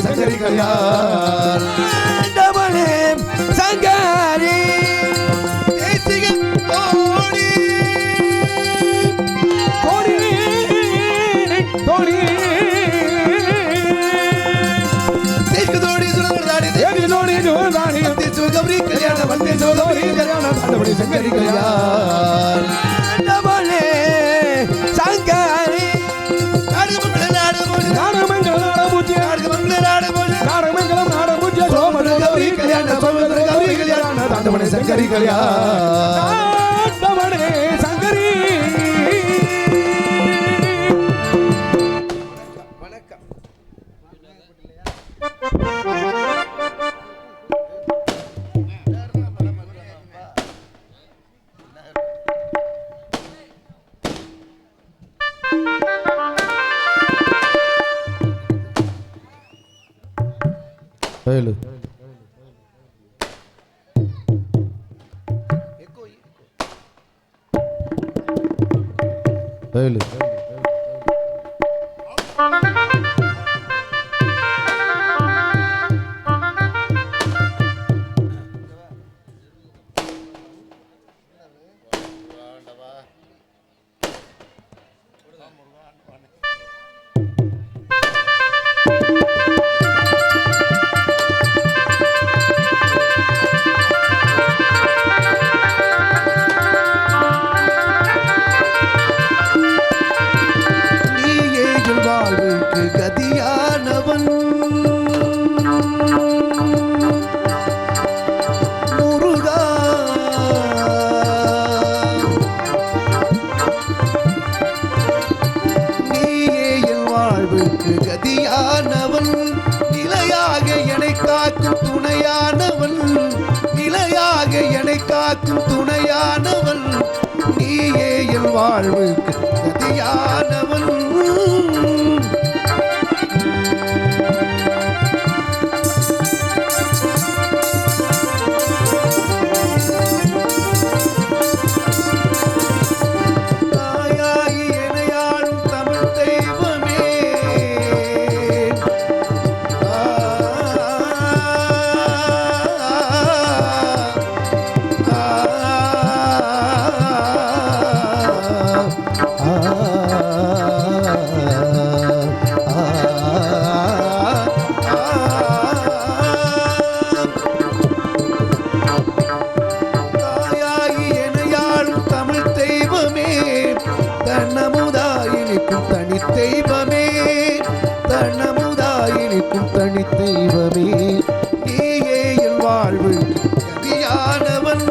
சங்கரி கல்யாண சங்கரி गौरी कल्याण वंदे गौरी कल्याण तांडवड़ी शंकरी कल्याण तांडवड़े शंकरी सोमन गौरी कल्याण गौरी कल्याण तांडवड़े शंकरी कल्याण तांडवड़े Shankari Hello. Hello. துணையானவன் நீயே என் வாழ்வுக்கு கதியானவன் தாயாகி எனையாளும் தமிழ் தெய்வமே தெய்வமே தன்னமுதாயினிக்கும் தனி தெய்வமே நீயே என் வாழ்வு கதியானவன்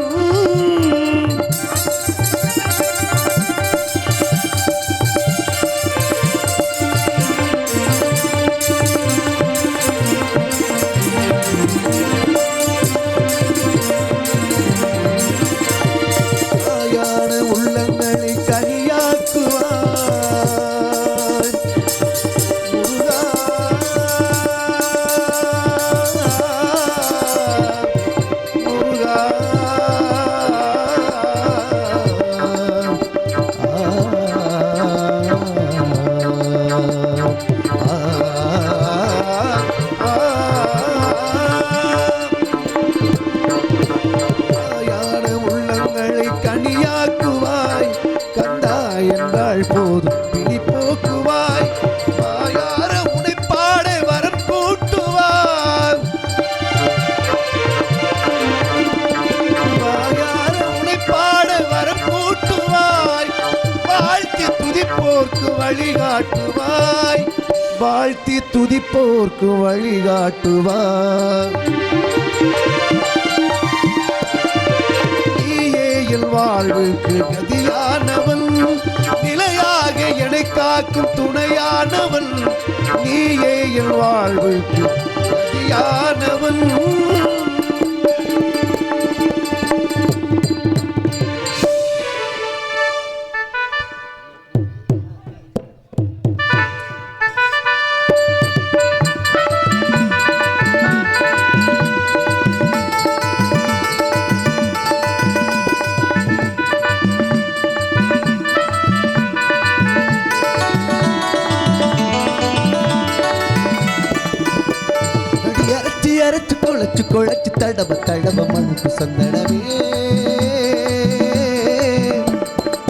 தாயான உள்ளங்களை கனியாக்குவார் போதும் பிடி போக்குவாய் வாயார உனைப்பாட வரம் கூட்டுவாய் வாயார உனைப்பாட வரம் கூட்டுவாய் வாழ்த்தி துதிப்போர்க்கு வழிகாட்டுவாய் வாழ்த்தி துதிப்போர்க்கு வழிகாட்டுவாய் நீயே என் வாழ்வுக்கு கதியானவன் நிலையாக என்னை காக்கும் துணையானவன் நீயே என் வாழ்வுக்கு கதியானவன் அரைச்சு குழைச்சு குழைச்சு தடவ தடவ மனுக்கு சந்தனமே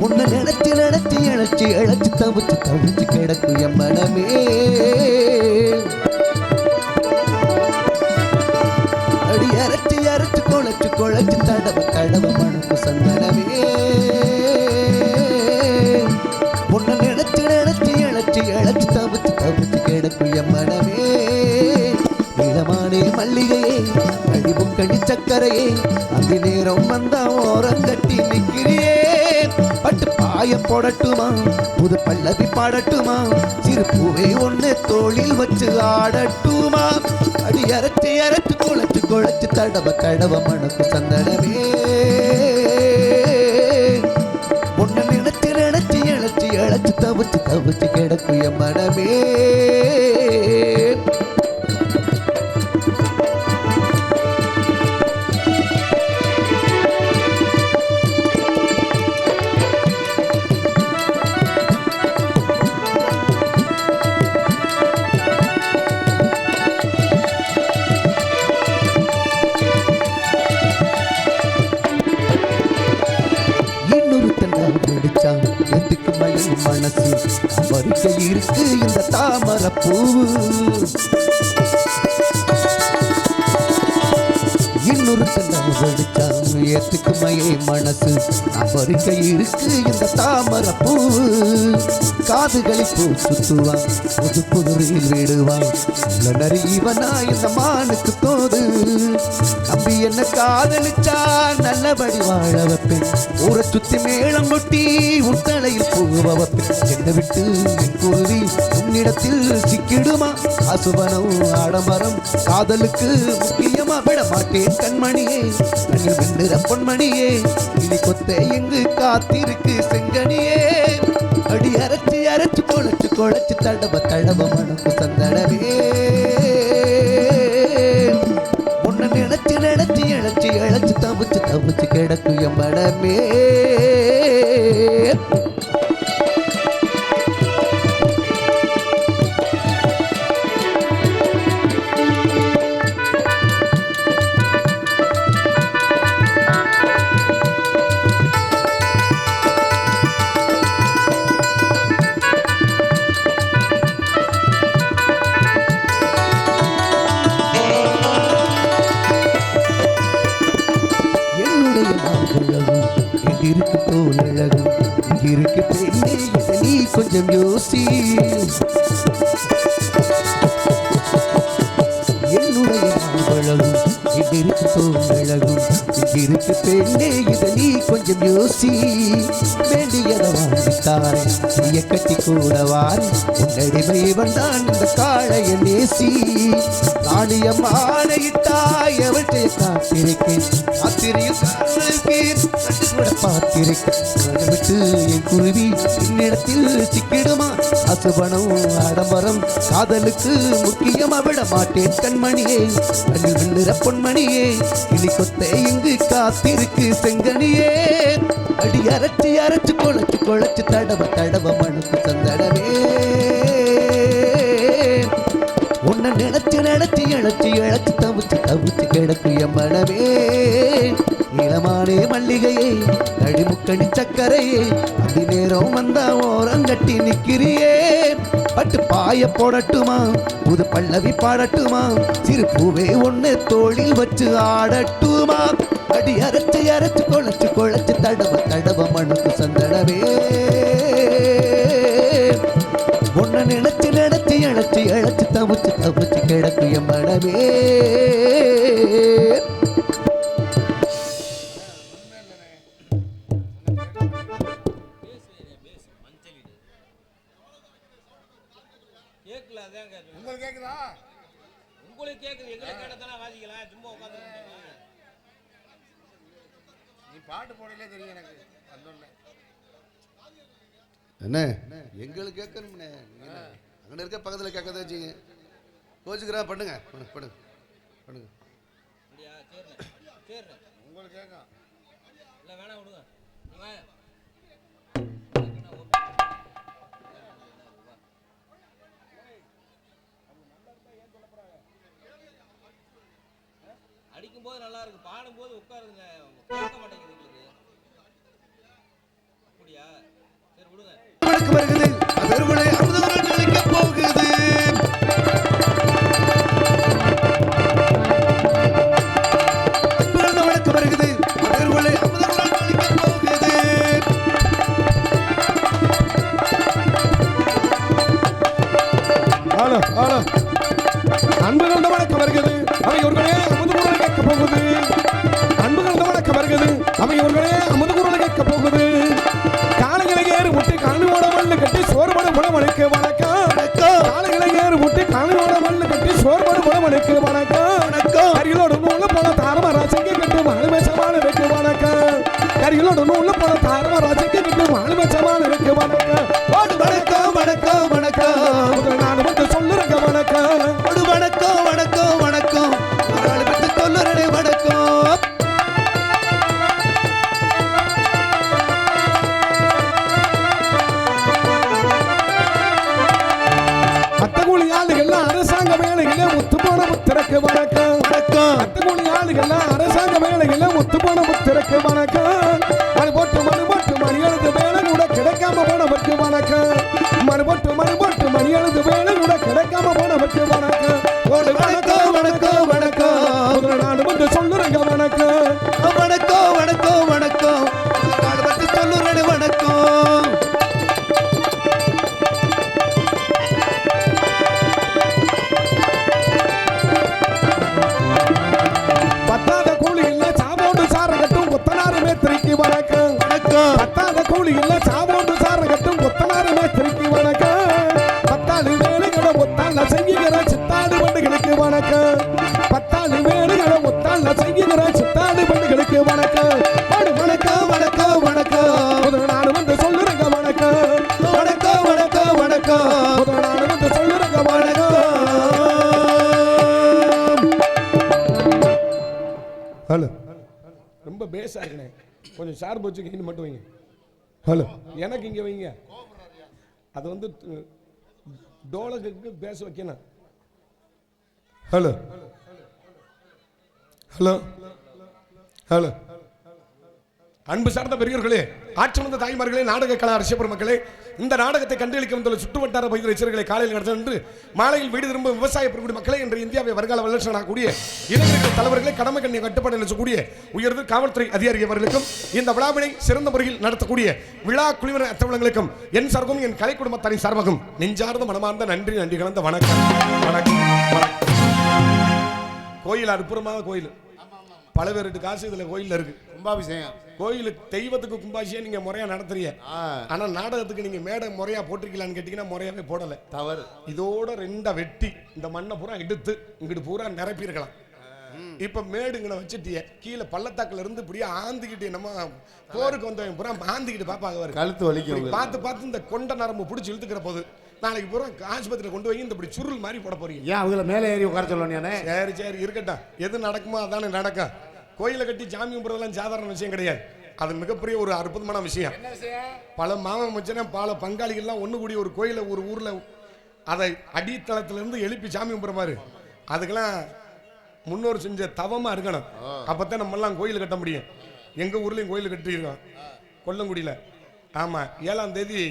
உன்னை நினைச்சு நினைச்சு இழைச்சி இழைச்சு தவிச்சு தவிச்சு கிடக்கும் என் மனமே அடி அரைச்சு அரைச்சு குழைச்சு குழைச்சு தடவ தடவ மனுக்கு சந்தனமே உன்னை நினைச்சு நினைச்சு இழைச்சி இழைச்சு தவிச்சு தவிச்சு கிடக்கும் என் மனமே நீளமானே மல்லிகையே கழிவுக்கடி சக்கரையே அந்த நேரம் வந்தா ஓரங்கட்டி நிற்கிறியே பட்டு பாய போடட்டுமா புது பல்லவி பாடட்டுமா சிறு பூவை ஒண்ணு தோளில் வச்சு ஆடட்டுமா அடி அரைச்சு அரைச்சு குழைச்சு குழைச்சு தடவ தடவ மனக்கு சந்தனமே உன்னை நினைச்சு நினைச்சு இழைச்சி இழைச்சு தவிச்சு தவிச்சு கிடக்கும் என் மனமே மனசு வரிக்க இருக்கு இந்த தாமரை பூவு இன்னொரு தன்னம் வெடிச்சான் ஏத்துக்குமையே மனசு வரிக்க இருக்கு இந்த தாமரை பூவு காதுகளை பூ சுத்துவான் புது புதுரில் விடுவான் இவனா இந்த மானுக்கு தோது நம்பி என்ன காதலிச்சா நல்லபடி வாழ வைப்பேன் ஊரை சுத்தி மேளம் கொட்டி உத்தளையில் பூவ வைப்பேன் என்னை விட்டு என் குருவி உன்னிடத்தில் சிக்கிடுமா அசுவனம் ஆடம்பரம் காதலுக்கு முக்கியமா விட மாட்டேன் கண்மணியே கண்ணில் வெண்ணிற பொன்மணியே இனி கொத்த எங்கு காத்திருக்கு செங்கனியே அடி அரைச்சி அரைச்சு குழைச்சு குழைச்சு தடவ தடவ மனக்கு சந்தனமே உன்னை நினைச்சு நினைச்சு இழைச்சி இழைச்சு தவிச்சு தவிச்சு கிடக்கும் என் மனமே இருக்கு போல் அழகும் இருக்கு பெண்ணே இதை நீ கொஞ்சம் யோசி என்னுடைய அழகும் இருக்கு போல் அழகும் இருக்கு பெண்ணே இதை நீ கொஞ்சம் யோசி வேண்டியதை வாங்கித்தாரே நீய கட்டி கூட வாரி உன்னடிமை வந்தான் இந்த காளைய நேசி காளியம்மானையிட்டாய் எவற்றை காத்திருக்கேன் காத்திரியும் பார்த்திருக்கேன் விட்டு என் குருவி என்னிடத்தில் சிக்கிடுமா அசுபனம் ஆடம்பரம் காதலுக்கு முக்கியமா விட மாட்டேன் கண்மணியே கண்ணில் வெண்ணிற பொன்மணியே இனி கொத்த இங்கு காத்திருக்கு செங்கனியே அடி அரைச்சி அரைச்சு குழைச்சு குழைச்சு தடவ தடவ மனுக்கு சந்தனமே உன்னை நினைச்சு நினைச்சு இழைச்சி இழைச்சு தவிச்சு தவிச்சு கிடக்கும் என் மனமே இளமானே மல்லிகையே கழிமுக்கணி சக்கரையே அதி நேரம் வந்தா ஓரங்கட்டி நிற்கிறியே பட்டு பாய போடட்டுமா புது பல்லவி பாடட்டுமா சிறு பூவே ஒண்ணு தோளில் வச்சு ஆடட்டுமா அடி அரைச்சு அரைச்சு குழைச்சு குழைச்சு தடவ தடவ மனுக்கு சந்தனமே உன்னை நினைச்சு நினைச்சு இழைச்சி இழைச்சு தவிச்சு தவிச்சு கிடக்கும் என் மனமே உங்களுக்கு கேக்குது எங்களை கேட்டதானே வாசிக்கலாம் சும்மா உட்காந்து நீ பாட்டு போடலே தெரியும் எனக்கு வந்தோடனே என்ன எங்களுக்கு கேட்கணும்னே அங்கே இருக்க பக்கத்தில் கேட்கதான் வச்சுங்க கோச்சுக்கிறா பண்ணுங்க பண்ணுங்க பண்ணுங்க உங்களுக்கு கேட்கும் இல்லை வேணாம் விடுங்க அடிக்கும்போது நல்லா இருக்கு, பாடும்போது உட்காருங்க, கேட்க மாட்டேங்குது எங்களுக்கு. அப்படியா? சரி விடுங்க. வணக்கம் வருகிறது அதர்வளை அமுதவர்கள் நிலைக்க போகுது. வணக்கம் வருகிறது அதர்வளை அமுதவர்கள் நிலைக்க போகுது. ஹலோ ஹலோ அன்புகளோட வணக்கம் வருகிறது அவை இவர்களே அமுது குரலை கேட்க போகுது. அன்புகளோட வணக்கம் வருகிறது அவை இவர்களே அமுது குரலை கேட்க போகுது. காலங்களை ஏறு முட்டி காணியோட மண்ணு கட்டி சோர்படு புலவனுக்கு வணக்கம். காலங்களை ஏறு முட்டி காணியோட மண்ணு கட்டி சோர்படு புலவனுக்கு வணக்கம். கரிகளோட நூல போல தாரமராசிக்கு கட்டு மாலுமேசமான இருக்கு வணக்கம். கரிகளோட நூல போல தாரமராசிக்கு கட்டு மாலுமேசமான இருக்கு வணக்கம். வணக்கம் வணக்கம் வணக்கம் நான் வந்து சொல்லுறேங்க வணக்கம். வணக்கம் வணக்கம் வணக்கம் ஒரு ஆளு பத்தி சொல்லுறே வணக்கம். அத்தகூலி ஆளுகள்லாம் அரசாங்க வேலைகள முத்து போன முத்திரக்கு வணக்கம். வணக்கம் அத்தகூலி ஆளுகள்லாம் அரசாங்க வேலைகள முத்து போன முத்திரக்கு வணக்கம். மணி போட்டு மணி எழுது வேலை கூட கிடைக்காம போனவருக்கு வணக்கம். மணி போட்டு மணி எழுது வேலை கூட கிடைக்காம போனவருக்கு வணக்கம். வணக்கம் வணக்கம் வணக்கம் நான் வந்து சொல்லுறேங்க வணக்கம். வணக்கம் வணக்கம் வணக்கம் ஒரு ஆளு பத்தி சொல்லுறே வணக்கம். பத்தாத கூலி இல்ல சாவோண்டு சார கட்டும் கொத்தனாரு மேத்திரிக்கு வணக்கம். வணக்கம் பத்தாத கூலி இல்ல சாவோண்டு சார கட்டும் கொத்தனாரு மேத்திரிக்கு வணக்கம். பத்தாளு வேலைகளை ஒத்தால செய்கிற சித்தாடு பண்டுகளுக்கு வணக்கம். பத்தாளு வேலைகளை ஒத்தால செய்கிற சித்தாடு பண்டுகளுக்கு வணக்கம். வணக்கம் வணக்கம் வணக்கம் முதல் நாடு வந்து சொல்லுறங்க வணக்கம். வணக்கம் வணக்கம் வணக்கம் முதல் நாடு வந்து சொல்லுறங்க வணக்கம். ஹலோ ரொம்ப பேஸா இருக்கனே, கொஞ்சம் ஷார்ப் வச்சு இங்க மட்டும் வைங்க. ஹலோ எனக்கு இங்க வைங்க. அது வந்து டோலக்கு பேச வைக்கணும். ஹலோ ஹலோ ஹலோ அன்பு சார்ந்த பெரியவர்களே, ஆட்சி வந்த தாய்மார்களே, நாடக கலா ரசிகர் மக்களே, இந்த நாடகத்தை கண்டளிக்க வந்துள்ள சுற்றுவட்டார பகுதி ரசிகர்களை காலையில் நடத்த என்று மாலையில் வீடு திரும்ப விவசாய பெருங்குடி மக்களை என்று இந்தியாவை வருங்கால வளர்ச்சியாகக்கூடிய இளைஞர்கள் தலைவர்களை கடமை கண்ணிய கட்டுப்பாடு நினைச்சக்கூடிய உயர்ந்து காவல்துறை அதிகாரி அவர்களுக்கும் இந்த விழாவினை சிறந்த முறையில் நடத்தக்கூடிய விழா குழுவினர் அத்தவளங்களுக்கும் என் சார்பும் என் கலை குடும்பத்தாரின் சார்பாகும் நெஞ்சார்ந்த மனமார்ந்த நன்றி கலந்த வணக்கம் வணக்கம் வணக்கம். கோயில் அற்புதமாக கோயில், பல பேருக்கு காசு இதுல கோயில்ல இருக்கு. கும்பாபிஷேகம் கோயிலுக்கு தெய்வத்துக்கு கும்பாபிஷேகம் நீங்க முறையா நடத்துறீங்க. ஆனா நாடகத்துக்கு நீங்க மேடை முறையா போட்டிருக்கலான்னு கேட்டீங்கன்னா முறையாவே போடல. தவறு. இதோட ரெண்டா வெட்டி இந்த மண்ணை பூரா எடுத்து இங்கிட்டு பூரா நிரப்பி இருக்கலாம். இப்ப மேடுங்களை வச்சுட்டிய கீழே பள்ளத்தாக்குல இருந்து இப்படியே ஆந்திக்கிட்டு நம்ம போருக்கு வந்தவங்க பூரா ஆந்திக்கிட்டு பாப்பாங்க கழுத்து வலிக்கும். பார்த்து இந்த கொண்ட நரம்பு பிடிச்சி இழுத்துக்கிற போது நாளைக்கு பூரா ஆஸ்பத்திரியில் கொண்டு போய் இந்த இப்படி சுருள் மாதிரி போட போறீங்க. ஏன் அவங்கள மேலே ஏறி உட்கார சொல்லணும்? சரி சரி இருக்கட்டும், எது நடக்குமோ அதானே நடக்கும். கோயிலை கட்டி சாமி கும்பிட்றதெல்லாம் சாதாரண விஷயம் கிடையாது. அது மிகப்பெரிய ஒரு அற்புதமான விஷயம். பல மாமன் மச்சன பல பங்காளிகள்லாம் ஒன்று கூடிய ஒரு கோயிலை ஒரு ஊர்ல அதை அடித்தளத்திலிருந்து எழுப்பி சாமி கும்பிட்ற மாதிரி அதுக்கெல்லாம் முன்னோர் செஞ்ச தவமா இருக்கணும். அப்பதான் நம்ம எல்லாம் கோயில் கட்ட முடியும். எங்க ஊர்லயும் கோயில் கட்டியிருக்கோம் கொல்லங்குடியில. ஆமா 7ஆம் தேதி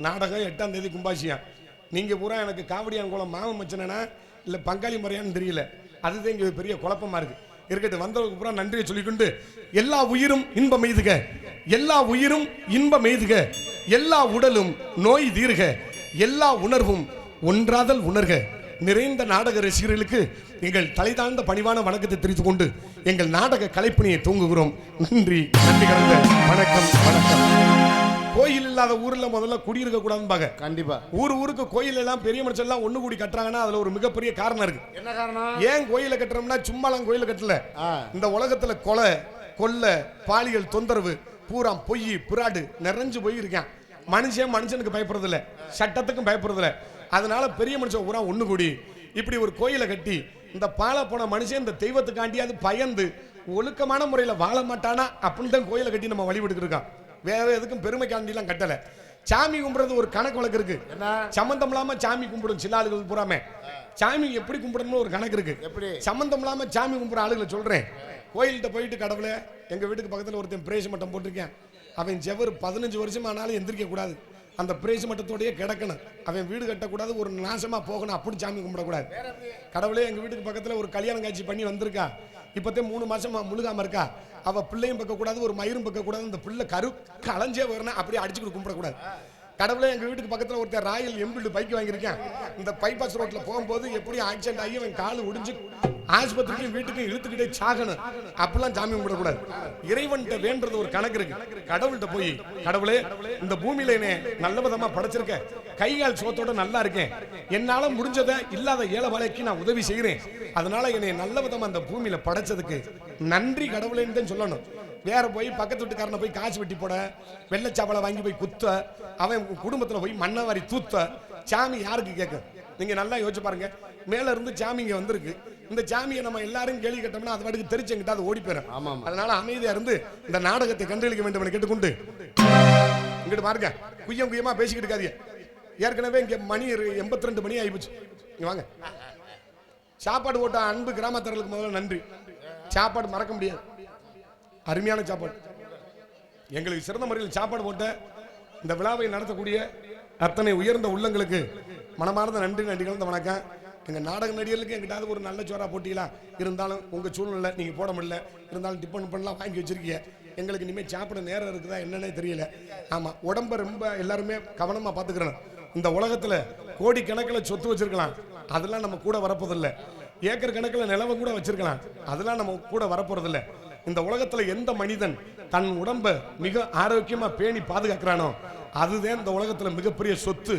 நாடகம், 8ஆம் தேதி கும்பாபிஷேகம். நீங்க பூரா எனக்கு காவடியான் குளம் மாமன் மச்சனா இல்ல பங்காளி முறையான்னு தெரியல. அதுதான் இங்க பெரிய குழப்பமா இருக்கு. இருக்கட்டும், வந்தவங்க பூரா நன்றியை சொல்லிக்கொண்டு எல்லா உயிரும் இன்பம் எய்துக, எல்லா உயிரும் இன்பம் எய்துக, எல்லா உடலும் நோய் தீர்க, எல்லா உணர்வும் ஒன்றாதல் உணர்க. நிறைந்த நாடக ரசிகர்களுக்கு எங்கள் தலைதாழ்ந்த பணிவான வணக்கத்தை தெரிவித்துக் கொண்டு எங்கள் நாடக கலைப்பணியை தூங்குகிறோம். நன்றி கலந்த வணக்கம் வணக்கம். கோயில் இல்லாத ஊர்ல முதல்ல குடியிருக்க கூடாதுன்னு கண்டிப்பா. ஊருக்கு கோயில் எல்லாம் பெரிய மனுஷன் எல்லாம் ஒண்ணு கூடி கட்டுறாங்கன்னா அதுல ஒரு மிகப்பெரிய காரணம் இருக்கு. என்ன காரணம்? ஏன் கோயிலை கட்டுறோம்னா சும்மாலாம் கோயிலை கட்டல. இந்த உலகத்துல கொலை கொள்ளை பாலியல் தொந்தரவு பூரா பொய் புராடு நிறைஞ்சு போய் இருக்கான். மனுஷனுக்கு பயப்படுறது இல்ல, சட்டத்துக்கும் பயப்படுறது இல்ல. அதனால பெரிய மனுஷன் பூரா ஒண்ணு கூடி இப்படி ஒரு கோயிலை கட்டி இந்த பாலை போன மனுஷன் இந்த தெய்வத்துக்காண்டியாவது பயந்து ஒழுக்கமான முறையில் வாழ மாட்டானா அப்படின்னு தான் கோயிலை கட்டி நம்ம வழிபட்டு இருக்கோம். வேற எதுக்கும் பெருமைக்காண்டிலாம் கட்டல. சாமி கும்பிடுறது ஒரு கணக்கு வழக்கு இருக்கு. சம்பந்தம் இல்லாம சாமி கும்பிடும் சில ஆளுகள் பூராமே. சாமி எப்படி கும்பிடணும்னு ஒரு கணக்கு இருக்கு. சம்பந்தம் இல்லாம சாமி கும்பிடுற ஆளுகளை சொல்றேன். கோயில்கிட்ட போயிட்டு கடவுளே எங்க வீட்டுக்கு பக்கத்துல ஒருத்தன் பிரேச மட்டம் போட்டிருக்கேன், அவன் செவர் 15 வருஷம் ஆனாலும் எந்திரிக்க கூடாது, அந்த பிரேச மட்டத்தோடயே கிடக்கணும், அவன் வீடு கட்டக்கூடாது, ஒரு நாசமா போகணும், அப்படி சாமி கும்பிடக்கூடாது. கடவுளே எங்க வீட்டுக்கு பக்கத்துல ஒரு கல்யாணம் காட்சி பண்ணி வந்திருக்கா, இப்பத்தே 3 மாசமா முழுகாம இருக்கா, அவ பிள்ளையும் பக்க கூடாது, ஒரு மயிரும் பக்க கூடாது, இந்த பிள்ளை களைஞ்சே வரணும், அப்படியே அடிச்சுக்கிட்டு கும்பிடக்கூடாது. கடவுளே எங்க வீட்டுக்கு பக்கத்துல ஒருத்தர் ராயல் என்ஃபீல்டு பைக் வாங்கியிருக்கேன், இந்த பைபாஸ் ரோட்ல போகும்போது எப்படி ஆக்சிடென்ட் ஆகி அவன் கால் ஒடிஞ்சு ஆஸ்பத்திரிக்கும் வீட்டுக்கும் இழுத்துக்கிட்டே சாகணும், அப்படிலாம் சாமி கும்பிடக்கூடாது. இறைவன்கிட்ட வேண்டது ஒரு கணக்கு இருக்கு. கடவுள்கிட்ட போய் கடவுளே இந்த பூமியில என்ன நல்ல விதமா படைச்சிருக்க, கைகால் சோத்தோட நல்லா இருக்கேன், என்னால முடிஞ்சதை இல்லாத ஏழை வாழைக்கு நான் உதவி செய்கிறேன், அதனால என்னை நல்ல விதமா அந்த பூமியில படைச்சதுக்கு நன்றி கடவுளேன்னு தான் சொல்லணும். வேற போய் பக்கத்து வீட்டுக்காரனை போய் காசு வெட்டி போட, வெள்ளச்சாவலை வாங்கி போய் குத்த, அவன் குடும்பத்துல போய் மண்ணை வாரி தூத்த, சாமி யாருக்கு கேட்கும்? நீங்க நல்லா யோசிச்சு பாருங்க. மேல இருந்து சாமி இங்க வந்திருக்கு, இந்த சாமியை நம்ம எல்லாரும் கேள்வி கேட்டோம்னா அது வாட்டுக்கு தெரிச்சுங்கிட்ட அது ஓடி போயிடும். அதனால அமைதியா இருந்து இந்த நாடகத்தை கண்டளிக்க வேண்டும் என கேட்டுக்கொண்டு இங்கிட்டு பாருங்க, குய்யம் குய்யமா பேசிக்கிட்டு இருக்காதீங்க. ஏற்கனவே இங்க மணி 82 மணி ஆயிப்போச்சு. இங்க வாங்க. சாப்பாடு போட்ட அன்பு கிராமத்தர்களுக்கு முதல்ல நன்றி. சாப்பாடு மறக்க முடியாது, அருமையான சாப்பாடு. எங்களுக்கு சிறந்த முறையில் சாப்பாடு போட்ட இந்த விழாவை நடத்தக்கூடிய அத்தனை உயர்ந்த உள்ளங்களுக்கு மனமார்ந்த நன்றி, நன்றி கலந்த வணக்கம். எங்க நாடக நடிகர்களுக்கு எங்கிட்டாவது ஒரு நல்ல சோறா போட்டிங்களா இருந்தாலும் உங்க சூழ்நிலை நீங்க போட முடியல, இருந்தாலும் டிஃபன் பண்ணலாம் வாங்கி வச்சிருக்கீங்க. எங்களுக்கு இனிமேல் சாப்பிட நேரம் இருக்குதா என்னன்னே தெரியல. ஆமா, உடம்ப ரொம்ப எல்லாருமே கவனமா பாத்துக்கிறோம். இந்த உலகத்துல கோடிக்கணக்கில் சொத்து வச்சிருக்கலாம், அதெல்லாம் நம்ம கூட வரப்போதில்லை. ஏக்கர் கணக்கில் நிலவை கூட வச்சிருக்கலாம், அதெல்லாம் நம்ம கூட வரப்போறதில்லை. இந்த உலகத்துல எந்த மனிதன் தன் உடம்ப மிக ஆரோக்கியமா பேணி பாதுகாக்கிறானோ அதுதான் இந்த உலகத்துல மிகப்பெரிய சொத்து,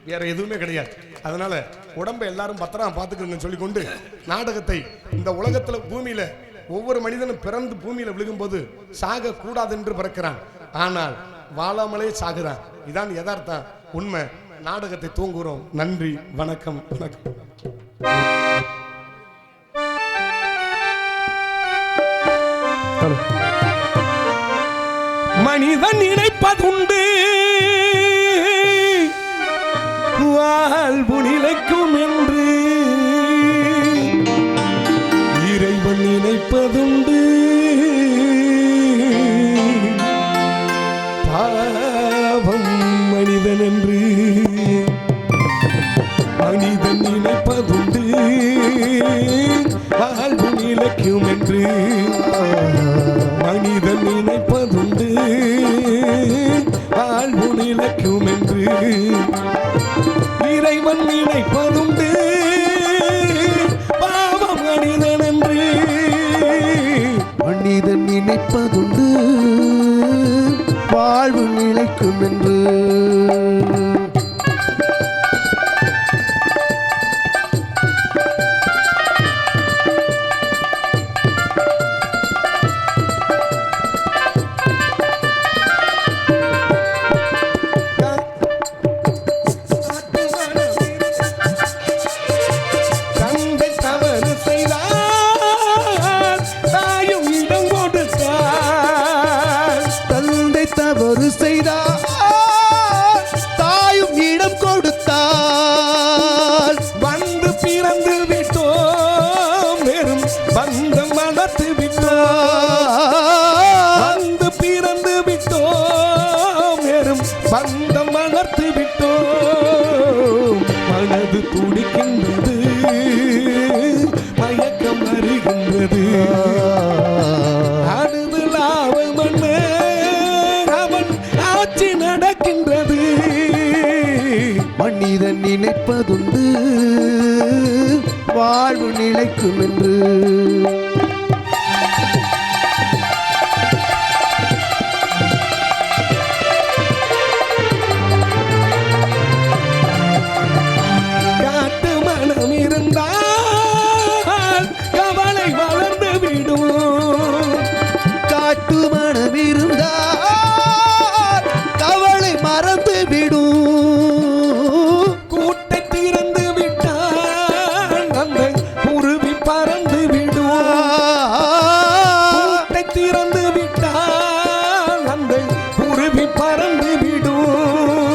வேற எதுவுமே கிடையாது. அதனால உடம்ப எல்லாரும் பத்திரமா பாத்துக்கிறேன்னு சொல்லிக்கொண்டு நாடகத்தை இந்த உலகத்துல பூமியில ஒவ்வொரு மனிதனும் பிறந்து பூமியில விழுகும்போது சாக கூடாது என்று பிறக்கிறான், ஆனால் வாழாமலே சாகுறான். இதான் யதார்த்தம், உண்மை. நாடகத்தை தூங்குகிறோம். நன்றி, வணக்கம், வணக்கம். மனிதன் நினைப்பதுண்டு வாழ்வு நிலைக்கும் என்று, இறைவன் நினைப்பதுண்டு பாவம் மனிதன் என்று. மனிதன் நினைப்பதுண்டு வாழ்வு நிலைக்கும் என்று, மனிதன் நினைப்பதுண்டு வாழ்வு நிலைக்கும் என்று, இறைவன் நினைப்பதுண்டு பாவம் மனிதன் என்று. மனிதன் நினைப்பதுண்டு வாழ்வு நிலைக்கும் என்று. பந்தம் வளர்த்து விட்டோம், மனது துடிக்கின்றது, மயக்கம் வருகின்றது, அழுது லாபம் அவன் ஆட்சி நடக்கின்றது. மனிதன் நினைப்பதுண்டு வாழ்வு நிலைக்கும் என்று. திறந்து விட்டால் அந்த குருவி பறந்து விடும்.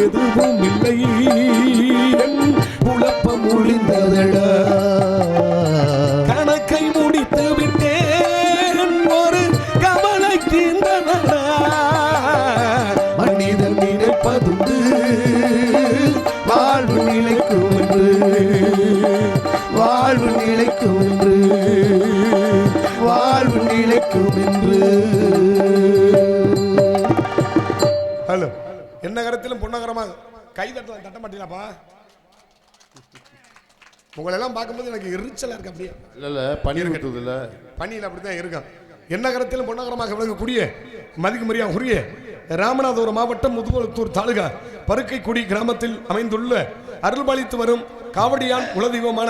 எதுவும் இல்லை என் குழப்பம் முடிந்ததடா கணக்கை முடித்து விட்டேன் ஒரு கவலை தீர்ந்ததடா மனிதன் நினைப்பதுண்டு வாழ்வு நிலைக்கும் என்று வாழ்வு நிலைக்கும் என்று வாழ்வு நிலைக்கும் என்று. ஹலோ என்ன கரத்திலும் பொன்னகரமா கை தட்டலாம் தட்ட மாட்டீங்களாப்பா உங்களை எல்லாம் பார்க்கும்போது எனக்கு எரிச்சலா இருக்கு அப்படியே இல்ல பனி இருக்குது இல்ல பனியில் அப்படித்தான் இருக்கும் என்ன கரத்திலும் பொன்னகரமாக விளங்கக்கூடிய மதிக்குமரியா உரிய ராமநாதபுரம் மாவட்டம் முதுகுளத்தூர் தாலுகா பருக்கைக்குடி கிராமத்தில் அமைந்துள்ள அருள்பாலித்து வரும் காவடியான் குலதெய்வமான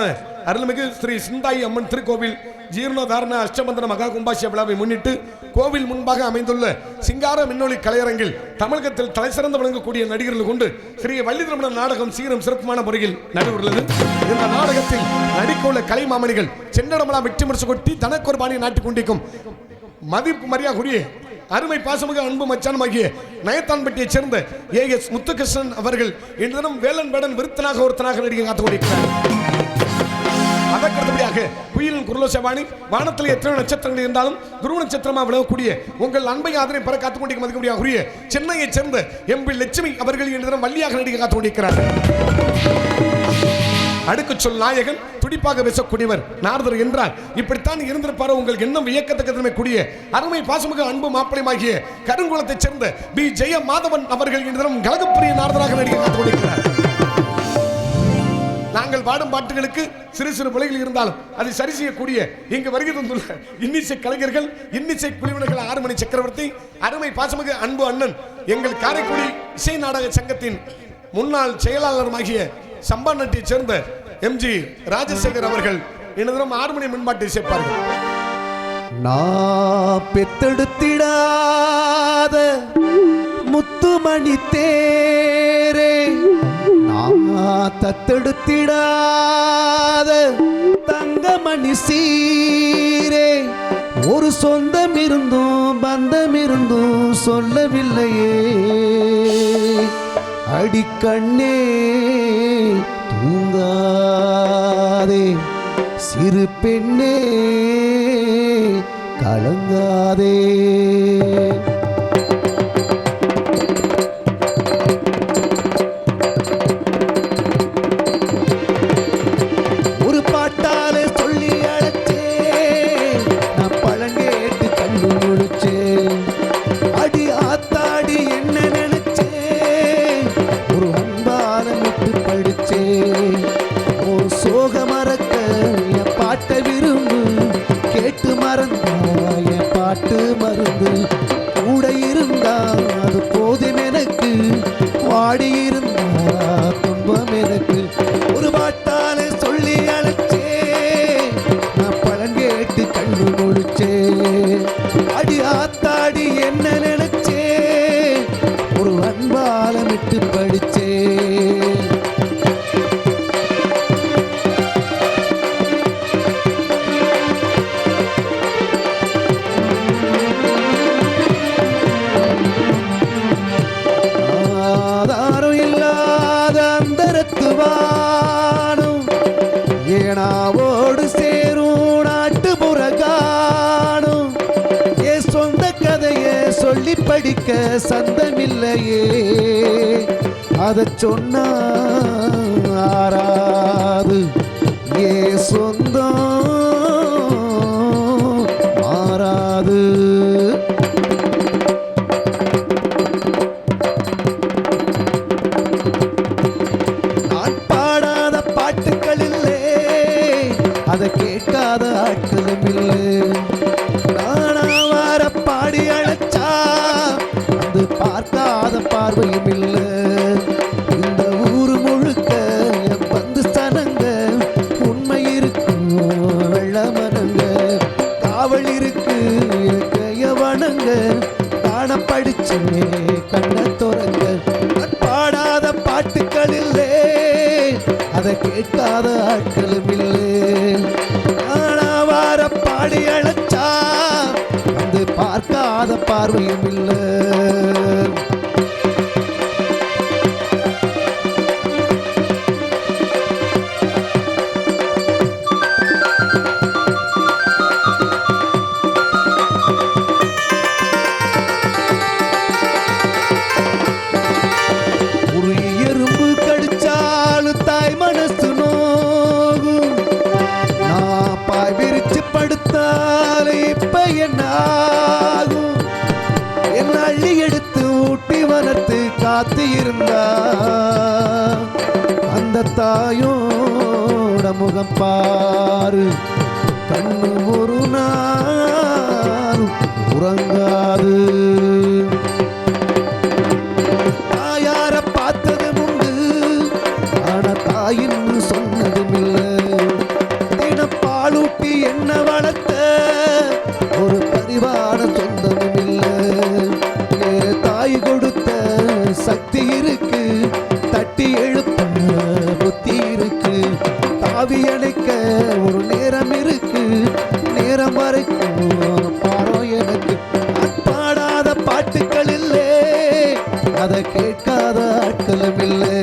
அருள்மிகு ஸ்ரீ சிந்தாயி அம்மன் திருக்கோவில் ஜீர்ணோதாரண அஷ்டமந்திர மகா கும்பாசிய விழாவை முன்னிட்டு கோவில் முன்பாக அமைந்துள்ள சிங்கார மின்னொலி கலையரங்கில் தமிழகத்தில் தலைசிறந்து விளங்கக்கூடிய நடிகர்கள் கொண்டு ஸ்ரீ வள்ளிதிரமணன் நாடகம் சீரும் சிறப்புமான முறையில் நடைபெறுகிறது. இந்த நாடகத்தில் நடிக்கவுள்ள கலை மாமணிகள் சென்னடமலா வெற்றி முடிச்சு கொட்டி தனக்கொரு பாணியை நாட்டிக் கொண்டிருக்கும் மதிப்பு மரியாதைக்குரிய அருமை பாசமிகு அன்பு மச்சானமாகிய நயத்தான்பட்டியைச் சேர்ந்த ஏஎஸ் முத்துகிருஷ்ணன் அவர்கள் இன்று தினம் வேலன் வேடன் விருத்தனாக ஒருத்தனாக நடிகை காத்துக் கொண்டிருக்கிறார். அதற்கடுத்தபடியாக குயிலின் குரலோசவாணி வானத்தில் எத்தனை நட்சத்திரங்கள் இருந்தாலும் துருவ நட்சத்திரமாக விளங்கக்கூடிய உங்கள் அன்பை ஆதரவை பெற காத்துக் கொண்டிருக்கும் மதிக்கக்கூடிய சென்னையைச் சேர்ந்த எம்பி லட்சுமி அவர்கள் இன்று தினம் வள்ளியாக நடிகை காத்துக் கொண்டிருக்கிறார். அடுக்கு சொல் நாயகன் துடிப்பாக பேசக்கூடியவர் நாரதர் என்றால் இப்படித்தான் இருந்திருப்பாரோ உங்களுக்கு என்ன வியக்கத்தக்க கூடிய அருமை பாசமிகு அன்பு மாப்பிளையமாகிய கருங்குளத்தைச் சேர்ந்த பி ஜெய மாதவன் அவர்கள் இன்று தினம் கலகப்பிரிய நாரதராக நடிகை காத்துக் கொண்டிருக்கிறார். நாங்கள் பாடும் பாட்டுகளுக்கு சிறு சிறு பிழைகள் இருந்தாலும் அதை சரி செய்யக்கூடிய இங்கு வருகை தந்துள்ள இன்னிசை கலைஞர்கள் இன்னிசை குழுவினர்கள் 6 மணி சக்கரவர்த்தி அருமை பாசமிகு அன்பு அண்ணன் எங்கள் காரைக்குடி இசை நாடக சங்கத்தின் முன்னாள் செயலாளருமாகிய சம்பாநட்டியைச் சேர்ந்த எம்ஜி ராஜசேகர் அவர்கள் இன்றும் 6 மணி முன்பாட்டை சேர்ப்பார்கள். நான் பெத்தெடுத்திடாத முத்துமணி தேரே நான் தத்தெடுத்திடாத தங்கமணி சீரே ஒரு சொந்தம் இருந்தும் பந்தம் இருந்தும் சொல்லவில்லையே அடிக்கண்ணே தூங்காதே சிறு பெண்ணே கலங்காதே. ஒரு பாட்டாலே சொல்லி அழைச்சே நான் பழங்கேட்டு கண்டு முடிச்சேன் அடி ஆத்தாடி என்ன நினைச்சே ஒரு அன்பாலமிட்டு படிச்சே ஒரு சோக மறக்க என் பாட்டை விரும்பு கேட்டு மறந்தா என் பாட்டு மருந்து கூட இருந்தா அது போதும் எனக்கு வாடி இருந்தா துன்பம் எனக்கு ஒரு பாட்டாலே சொல்லி அழைச்சே நான் பழங்கேட்டு கண்டு முடிச்சே அடி ஆத்தாடி என்ன நினைச்சே ஒரு அன்பாலமிட்டு படிச்சே. ஆதாரம் இல்லாத அந்தரத்துவானும் ஏனாவோடு சேரும் நாட்டுப்புற காணும் என் சொந்த கதையை சொல்லி படிக்க சந்தமில்லையே அதை சொன்னா ஆறாது ஏ சொந்தம் மாறாது. நான் பாடாத பாட்டுக்கள் இல்லை அதை கேட்காத ஆட்களும் இல்லை நானா வார பாடி அழைச்சா அது பார்க்காத பார்வையும் இல்லை இந்த ஊரு முழுக்க என் பந்து ஸ்தனங்க உண்மை இருக்கும் வெள்ளமனங்க காவல் இருக்கு கைய வணங்க காண படிச்சே கண்ண துறங்க பாடாத பாட்டுக்கள் இல்லை அதை கேட்காத ஆட்களும் இல்லை ஆனா வார பாடி அழைச்சா வந்து பார்க்காத பார்வையும் இல்லை. காத்து இருந்தா அந்த தாயோட முகம் பாரு, கண்ணு ஒரு நாள் உறங்காது. தாயார பார்த்ததும் உண்டு, ஆனா தாயின்னு சொன்னதும் இல்லை. தினப்பாலூட்டி என்ன வளர்த்த ஒரு பரிவார சொந்தமும் இல்லை. தாய் கொடுத்த சக்தி இருக்கு, தட்டி எழுப்ப புத்தி இருக்கு. தாவி அணைக்க ஒரு நேரம் இருக்கு, நேரம் வரைக்கும் பாரோ எனக்கு. பாடாத பாட்டுக்கள் இல்லை, அதை கேட்காத ஆட்களும் இல்லை.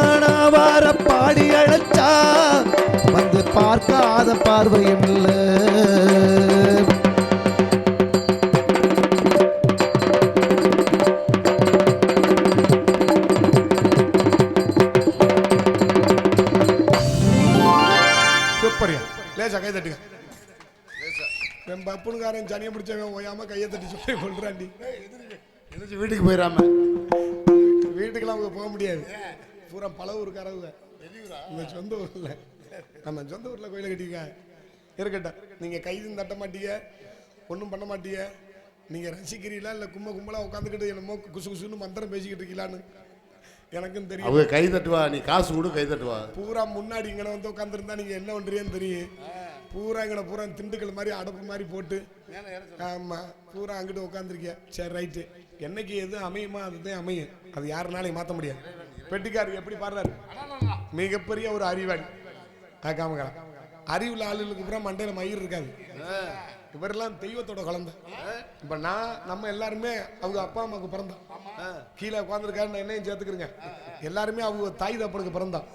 ஆனா வார பாடி அழைச்சா வந்து பார்க்காத பார்வையும் இல்லை. லேசா கை தட்டுங்க. பப்புனுக்காரன் சனியை பிடிச்சவன் ஓயாம கையை தட்டி சொல்லி கொள்றாண்டி. வீட்டுக்கு போயிடாம வீட்டுக்கெல்லாம் அவங்க போக முடியாது. பூரா பல ஊருக்காரங்க இந்த சொந்த ஊர்ல, நம்ம சொந்த ஊர்ல கோயிலை கட்டிக்க இருக்கட்டும். நீங்க கைதும் தட்ட மாட்டீங்க, ஒன்றும் பண்ண மாட்டீங்க. நீங்க ரசிக்கிறீங்களா இல்லை கும்பலா உட்காந்துக்கிட்டு என்னமோ குசு குசுன்னு மந்திரம் பேசிக்கிட்டு இருக்கீங்களான்னு எனக்கும் தெரியும். அவங்க கை தட்டுவா, நீ காசு கூட கை தட்டுவா. பூரா முன்னாடி இங்கே வந்து உட்காந்துருந்தா நீங்க என்ன பண்றீங்கன்னு தெரியும். பூரா இங்கே பூரா திண்டுக்கல் மாதிரி அடப்பு மாதிரி போட்டு, ஆமா பூரா அங்கிட்டு உட்காந்துருக்கிய. சரி ரைட்டு, என்னைக்கு எது அமையுமா அதுதான் அமையும், அது யாருனாலையும் மாற்ற முடியாது. பெட்டிக்காரர் எப்படி பாடுறாரு, மிகப்பெரிய ஒரு அறிவாளி. காமகா அறிவுள்ள ஆளுகளுக்கு பூரா மண்டையில மயிர் இருக்காது. இவரெல்லாம் தெய்வத்தோட குழந்தை. இப்ப நம்ம எல்லாருமே அவங்க அப்பா அம்மாவுக்கு பிறந்தோம். கீழே உட்காந்துருக்காரு என்னையும் சேர்த்துக்கிறங்க. எல்லாருமே அவங்க தாய் தப்பனுக்கு பிறந்தோம்.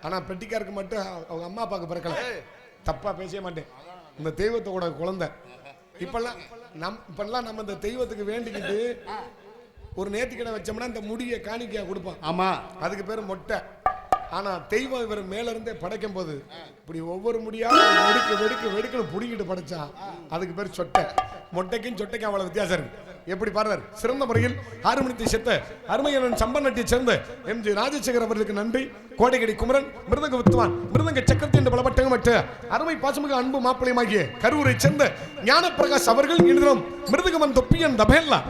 ஆனா பெட்டிக்காருக்கு மட்டும் அவங்க அம்மா அப்பாவுக்கு பிறக்கல. தப்பா பேச மாட்டேன், இந்த தெய்வத்தோட குழந்தை. இப்பெல்லாம் நம்ம இந்த தெய்வத்துக்கு வேண்டிக்கிட்டு ஒரு நேர்த்திக்கடை வச்சோம்னா இந்த முடியை காணிக்கையா கொடுப்போம். ஆமா, அதுக்கு பேரு மொட்டை. ஆனா தெய்வம் இவர் மேல இருந்தே படைக்கும் போது இப்படி ஒவ்வொரு முடியா வெடுக்கணும் புடிக்கிட்டு படைச்சா அதுக்கு பேர் சொட்டை. மொட்டைக்கும் சொட்டைக்கும் அவ்வளவு வித்தியாசம் இருக்கு. எப்படி பாருறாரு, சிறந்த முறையில் ஆறுமணித்தை செத்த அருமையன் சம்பநட்டியை சேர்ந்த எம்.ஜி. ராஜசேகர் அவர்களுக்கு நன்றி. கோடைகடி குமரன் மிருதங்க வித்துவான் மிருதங்க சக்கரத்தி என்று பலப்பட்டகம் மற்ற அருமை பாசமிகு அன்பு மாப்பிளையமாகிய கரூரை சேர்ந்த ஞானப்பிரகாஷ் அவர்கள் இன்றும் மிருதகமன் தொப்பியன் தபேல்லா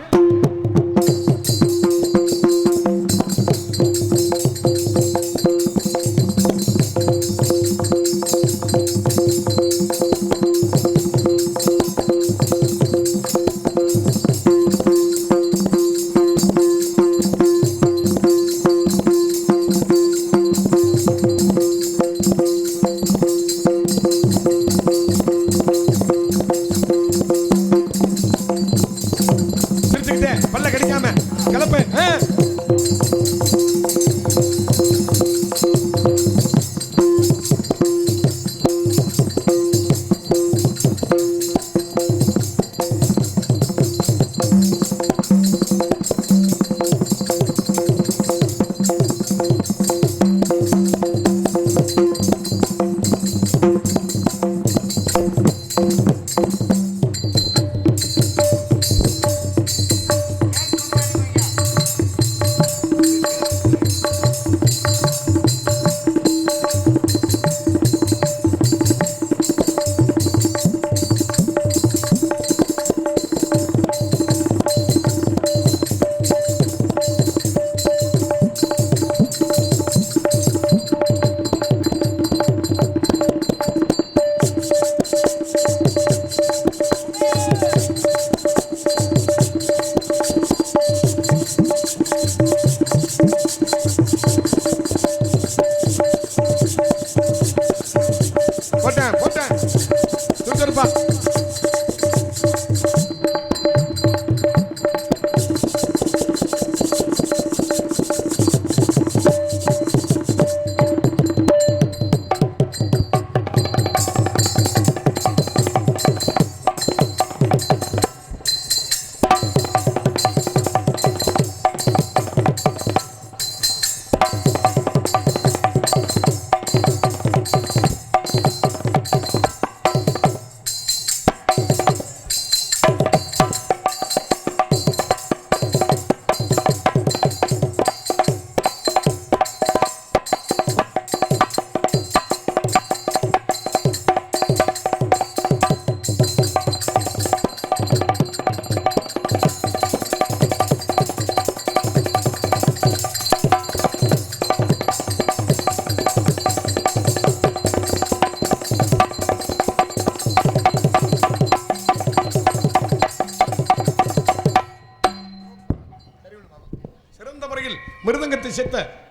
பல்ல கடிக்காம கிளப்பு.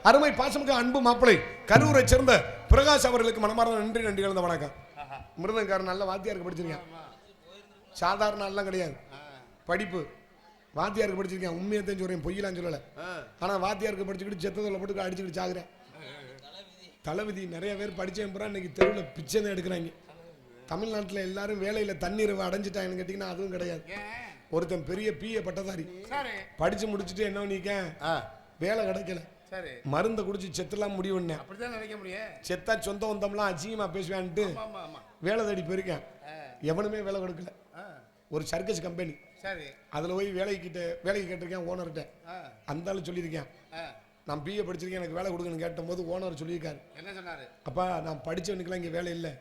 அருமை பாசமிக்க அன்பு மாப்பிளை கரூரை சேர்ந்த பிரகாஷ் அவர்களுக்கு மனமார்ந்த நன்றி கலந்த வணக்கம். மிருதங்காரன் நல்ல வாத்தியாருக்கு படிச்சிருக்கேன், சாதாரண எல்லாம் கிடையாது. படிப்பு வாத்தியாருக்கு படிச்சிருக்கேன், உண்மையை தான் சொல்றேன், பொய்யலாம் சொல்லலை. ஆனா வாத்தியாருக்கு படிச்சுக்கிட்டு செத்ததில் போட்டு அடிச்சுக்கிட்டு சாகுறேன். தலைவிதி. நிறைய பேர் படிச்சேன் பூரா இன்னைக்கு தெருவில் பிச்சை தான் எடுக்கிறாங்க. தமிழ்நாட்டில் எல்லாரும் வேலையில் தண்ணீர் அடைஞ்சிட்டாங்கன்னு கேட்டிங்கன்னா அதுவும் கிடையாது. ஒருத்தன் பெரிய பிஏ பட்டதாரி படிச்சு முடிச்சுட்டு என்ன பண்ணிக்க வேலை கிடைக்கல, மருந்தை குடிச்சு செத்துலாம் முடிவு பண்ணேன். செத்தா சொந்த வந்தம்லாம் அசிங்கமா பேசுவான்ட்டு வேலை தேடி போயிருக்கேன். எவனுமே வேலை கொடுக்கல. ஒரு சர்க்கஸ் கம்பெனி, அதுல போய் வேலைக்கு கேட்டிருக்கேன் ஓனர்கிட்ட. அந்த ஆளு சொல்லியிருக்கேன் நான் பிஏ படிச்சிருக்கேன் எனக்கு வேலை கொடுக்கணும்னு கேட்ட போது ஓனர் சொல்லியிருக்காரு, என்ன சொன்னாரு, அப்பா நான் படிச்சவனுக்குலாம் இங்கே வேலை இல்லை,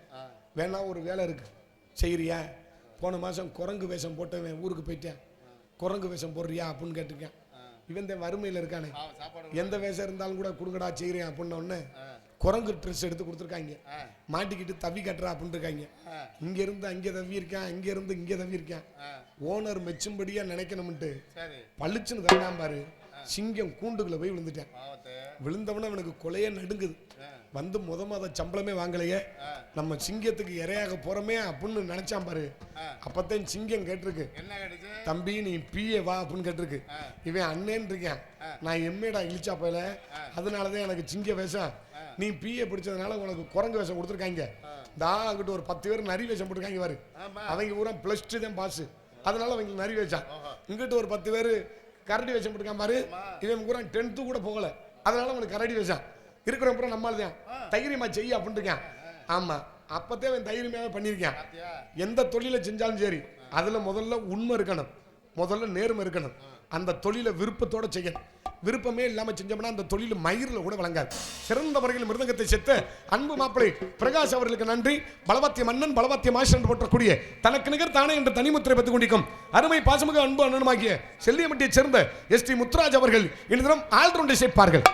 வேணா ஒரு வேலை இருக்கு செய்யறியா? போன மாதம் குரங்கு வேஷம் போட்டவன் ஊருக்கு போயிட்டேன், குரங்கு வேஷம் போடுறியா அப்படின்னு கேட்டிருக்கேன். இவன் தான் வறுமையில் இருக்கானே, எந்த வேஷம் இருந்தாலும் கூட கொடுங்கடா செய்கிறேன் அப்படின்ன உடனே குரங்கு ட்ரெஸ் எடுத்து கொடுத்துருக்காங்க. மாட்டிக்கிட்டு தவி கட்டுறா அப்படின்னு இருக்காங்க. இங்கேருந்து அங்கே தவி இருக்கேன், அங்கேருந்து இங்கே தவி இருக்கேன். ஓனர் மெச்சும்படியாக நினைக்கணும்ட்டு பளிச்சுன்னு தரலாம் பாரு, சிங்கம் கூண்டுக்குள்ள போய் விழுந்துட்டேன். விழுந்தவன அவனுக்கு கொலையே நடுங்குது. வந்து முத மாத சம்பளமே வாங்கலையே, நம்ம சிங்கத்துக்கு இரையாக போறோமே அப்படின்னு நினைச்சான் பாரு. அப்பத்தான் சிங்கம் கேட்டிருக்கு, தம்பி நீ பிஏ வா அப்படின்னு கேட்டிருக்கு. இவன் அண்ணேன்னு இருக்கேன், நான் எம்ஏடா இழிச்சா போயில, அதனாலதான் எனக்கு சிங்க வேஷம், நீ பிஏ பிடிச்சதுனால உனக்கு குரங்கு வேஷம் கொடுத்துருக்காங்க. தான் அங்கிட்டு ஒரு 10 பேர் நரி வேஷம் போட்டிருக்காங்க பாரு, அவங்க பூரா +2 தான் பாஸ், அதனால அவங்களுக்கு நரி வேஷம். இங்கிட்டு ஒரு 10 பேர் கரடி வேஷம் போட்டிருக்கான் பாரு, இவன் பூரா 10th கூட போகல, அதனால அவனுக்கு கரடி வேஷம். இருக்கிற நம்மால் தான் தைரியமா செய்ய அப்படின்னு இருக்கான். ஆமா, அப்பத்தே அவன் தைரியமாவே பண்ணியிருக்கான். எந்த தொழிலை செஞ்சாலும் சரி அதுல முதல்ல உண்மை இருக்கணும், முதல்ல நேர்மை இருக்கணும். அந்த தொழிலை விருப்பத்தோட செய்யணும். விருப்பமே இல்லாம செஞ்சோம்னா அந்த தொழில் மயிரில் கூட வழங்காது. சிறந்த முறையில் மிருதங்கத்தை செத்த அன்பு மாப்பிளை பிரகாஷ் அவர்களுக்கு நன்றி. பலவாத்திய மன்னன் பலவாத்திய மாஸ்டர் போற்றக்கூடிய தனக்கு நிகர் தானே என்ற தனிமுத்திரை பெற்றுக் கொண்டிருக்கும் அருமை பாசமிகு அன்பு அண்ணனுமாகிய செல்லியம்பட்டியை சேர்ந்த ST முத்துராஜ் அவர்கள் இந்த தினம் ஆல்ரவுண்டை சேர்ப்பார்கள்.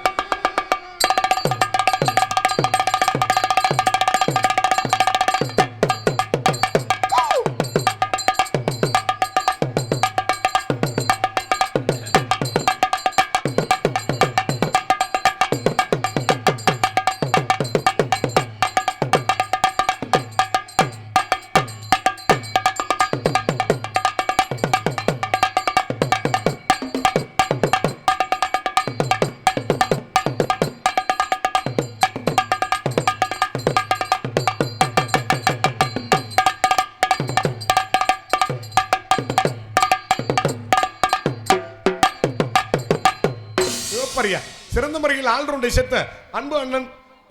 சிறந்த முறையில் ஆல்ரவுண்டை சேர்த்த அன்பு அண்ணன்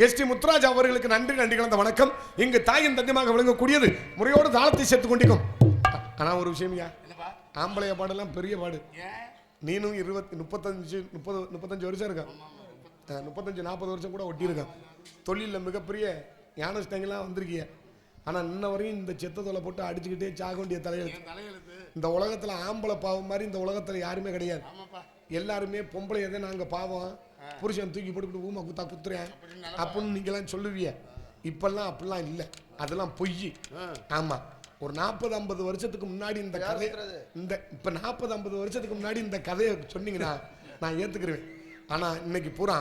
ST முத்துராஜ் அவர்களுக்கு நன்றி கலந்த வணக்கம். இங்கு தாயின் தந்தமாக விளங்கக்கூடியது முறையோடு தாளத்தை சேர்த்து கொண்டிருக்கும். ஆனா ஒரு விஷயம்யா, ஆம்பளைய பாடெல்லாம் பெரிய பாடு. நீனும் 35 வருஷம் இருக்க, 35-40 வருஷம் கூட ஒட்டி இருக்க. தொழிலில் மிகப்பெரிய ஞானஸ்தங்கள்லாம் வந்திருக்கிய. ஆனா இன்ன வரையும் இந்த செத்ததொலை போட்டு அடிச்சுக்கிட்டே சாக வேண்டிய தலையெழுத்து. இந்த உலகத்துல ஆம்பளை பாவம் மாதிரி இந்த உலகத்துல யாருமே கிடையாது. எல்லாருமே பொம்பளை எதை நாங்க பாவம், புருஷன் தூக்கி போட்டு ஊமா குத்தா குத்துறேன் அப்படின்னு நீங்களாம் சொல்லுவீங்க. இப்பெல்லாம் அப்படிலாம் இல்லை, அதெல்லாம் பொய். ஆமா, ஒரு 40-50 வருஷத்துக்கு முன்னாடி இந்த கதை, இப்ப 40-50 வருஷத்துக்கு முன்னாடி இந்த கதையை சொன்னீங்கன்னா நான் ஏத்துக்கிறேன். ஆனா இன்னைக்கு பூரா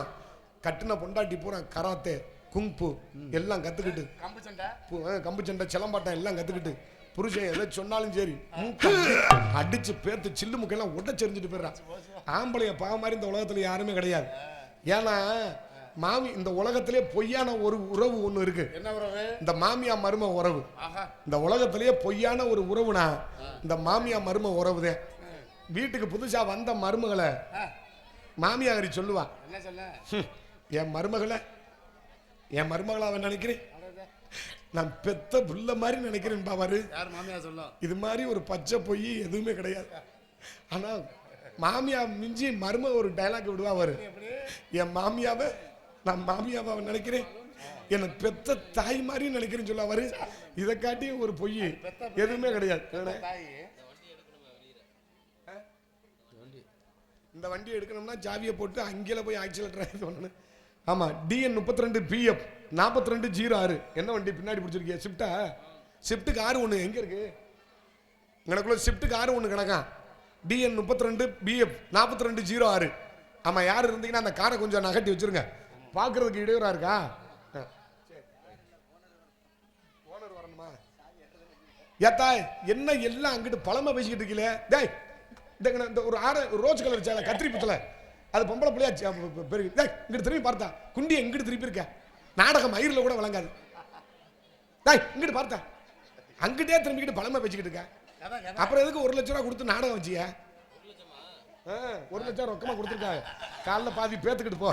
கட்டின பொண்டாட்டி பூரா கராத்தே குங்பு எல்லாம் கத்துக்கிட்டு, கம்பு சண்டை சிலம்பாட்டம் எல்லாம் கத்துக்கிட்டு, புருஷன் எதை சொன்னாலும் சரி அடிச்சு பேர்த்து சில்லு முக்கையெல்லாம் உடச்செறிஞ்சிட்டு போயிடுறான். ஆம்பளைய பாவ மாதிரி இந்த உலகத்துல யாருமே கிடையாது. ஏன்னா மாமி, இந்த உலகத்திலே பொய்யான ஒரு உறவு ஒண்ணு இருக்கு. என்ன உறவு? இந்த மாமியா மரும உறவு. இந்த உலகத்திலேயே பொய்யான ஒரு உறவுனா இந்த மாமியா மரும உறவுதான். வீட்டுக்கு புதுசா வந்த மருமகளை மாமியாரி சொல்லுவா, என் மருமகளை அவன் நினைக்கிறேன், நான் பெத்த புள்ள மாதிரி நினைக்கிறேன் பாரு. இது மாதிரி ஒரு பச்சை பொய் எதுவுமே கிடையாது. ஆனா மாமியா மிஞ்சி மரும ஒரு டைலாக் விடுவா அவரு, என் மாமியாவை நான் மாமியாவை நினைக்கிறேன், என்னை பெத்த தாய் மாதிரி நினைக்கிறேன்னு சொல்ல அவரு. இதை காட்டி ஒரு பொய் எதுவுமே கிடையாது. இந்த வண்டி எடுக்கணும்னா ஜாவியை போட்டு அங்கேல போய் ஆக்சிலேட்டர் பண்ணணும். ஆமா, DN 32 PF 4206 என்ன வண்டி பின்னாடி பிடிச்சிருக்கீங்க? ஷிஃப்டா? ஷிஃப்ட்டுக்கு 6 ஒன்று எங்க இருக்கு? எனக்குள்ள ஷிஃப்ட்டுக்கு 6 ஒன்று கணக்கா. DN 32 BF 4206 ஆமா, யார் இருந்தீங்கன்னா அந்த காரை கொஞ்சம் நகட்டி வச்சிருங்க, பாக்குறதுக்கு இடையூறா இருக்கா. ஓனர் வரணுமா? ஏத்தா என்ன எல்லாம் அங்கிட்டு பழமா பேசிக்கிட்டு இருக்கீங்களே. டேய் இந்த ஒரு ரோஸ் கலர் சேலை கத்திரி புத்தல அது பொம்பளை பிள்ளையா பெரிய. டேய் இங்கிட்டு திரும்பி பார்த்தா குண்டி எங்கிட்டு திருப்பி இருக்க, நாடகம் மயிரில் கூட வழங்காது. டேய் இங்கிட்டு பார்த்தா அங்கிட்டே திரும்பிக்கிட்டு பழமா பேசிக்கிட்டு இருக்க. அப்புறம் எதுக்கு 1 லட்சம் ரூபா கொடுத்து நாடகம் வச்சிய? 1 லட்சம் ரொக்கமா கொடுத்துருக்காங்க. காலைல பாதி பேத்துக்கிட்டு போ.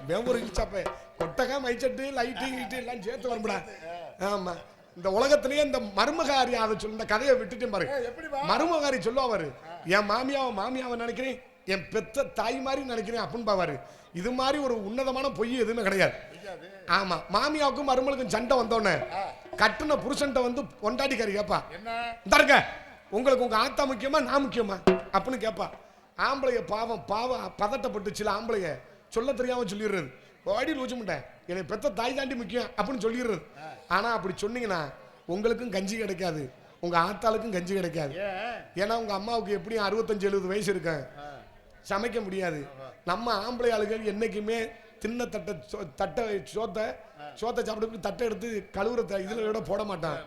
வெவ்வொரு இழிச்சாப்ப கொட்டகா மைச்சட்டு லைட்டு கீட்டு எல்லாம் சேர்த்து வரும்டா. ஆமா, இந்த உலகத்திலேயே இந்த மருமகாரி அதை சொல்ல இந்த கதையை விட்டுட்டு பாரு. மருமகாரி சொல்லுவாரு, என் மாமியாவை நினைக்கிறேன், என் பெத்த தாய் மாதிரி நினைக்கிறேன் அப்படின்னு பாவாரு. இது மாதிரி ஒரு உன்னதமான பொய் எதுவுமே கிடையாது. ஆமா, மாமியாவுக்கும் மருமகளுக்கும் சண்டை வந்தோடனே கட்டுன புருஷன்ட்ட வந்து பொண்டாட்டிக்காரி கேப்பா, இந்த இருக்க உங்களுக்கு உங்க ஆத்தா முக்கியமா நான் முக்கியமா அப்படின்னு கேப்பா. ஆம்பளைய பாவம் பதட்டப்பட்டு சில ஆம்பளைய சொல்ல தெரியாம சொல்லிடுறது, ஓடி லூச்சு முட்டேன் என்னை பெத்த தாய் தாண்டி முக்கியம் அப்படின்னு சொல்லிடுறது. ஆனா அப்படி சொன்னீங்கன்னா உங்களுக்கும் கஞ்சி கிடைக்காது, உங்க ஆத்தாளுக்கும் கஞ்சி கிடைக்காது. ஏன்னா உங்க அம்மாவுக்கு எப்படியும் 65-70 வயசு இருக்கு, சமைக்க முடியாது. நம்ம ஆம்பளை ஆளுகள் என்னைக்குமே தின்ன தட்டை சோத்தை சாப்பிட்டு தட்டை எடுத்து கழுவுற இதுல விட போட மாட்டான்.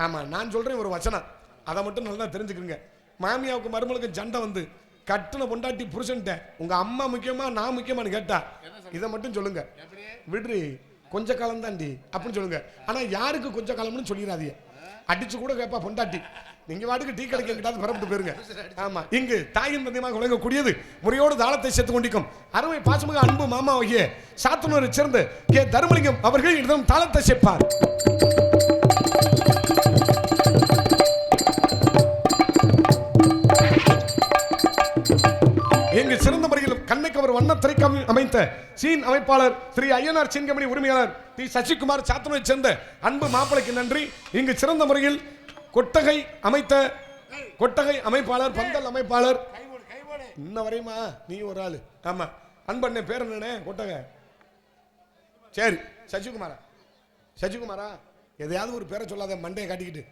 ஆமா, நான் சொல்றேன் ஒரு வசனம், அதை மட்டும் நல்லா தெரிஞ்சுக்கிறீங்க. மாமியாவுக்கு மருமகளுக்கு சண்டை வந்து கட்டுன பொண்டாட்டி புருஷன்ட்ட உங்க அம்மா முக்கியமா நான் முக்கியமானு கேட்டா இதை மட்டும் சொல்லுங்க, விடுறி கொஞ்ச காலம் தாண்டி அப்படின்னு சொல்லுங்க. ஆனா யாருக்கு கொஞ்ச காலம்னு சொல்லிடாதீங்க. அடிச்சு கூட கேட்பா பொண்டாட்டி, நீங்க வாட்டுக்கு டீ கடைக்கு எங்கிட்டாவது பரப்பிட்டு போயிருங்க. ஆமா, இங்கு தாயின் மதியமாக விளங்கக்கூடியது முறையோடு தாளத்தை சேர்த்து கொண்டிருக்கும் அருமை பாசமிகு அன்பு மாமா ஆகிய சாத்தனூரை சேர்ந்த கே தர்மலிங்கம் அவர்கள் இடம் தாளத்தை சேர்ப்பார். எங்கு சிறந்த முறையில் கண்ணைக்கு அவர் வண்ண திரைக்காமி அமைத்த சீன் அமைப்பாளர் ஸ்ரீ ஐயனார் சீன் கம்பெனி உரிமையாளர் தி சசிகுமார் சாத்தனூரை சேர்ந்த அன்பு மாப்பிளைக்கு நன்றி. இங்கு சிறந்த முறையில் கொட்டகை அமைப்பாளர் பந்தல் அமைப்பாளர் இன்ன வரையுமா நீ ஒரு ஆளு. ஆமா, அன்பண்ணே பேர் என்னண்ணே? கொட்டகை. சரி, சசிகுமாரா எதையாவது ஒரு பேரை சொல்லாத, மண்டையை காட்டிக்கிட்டு.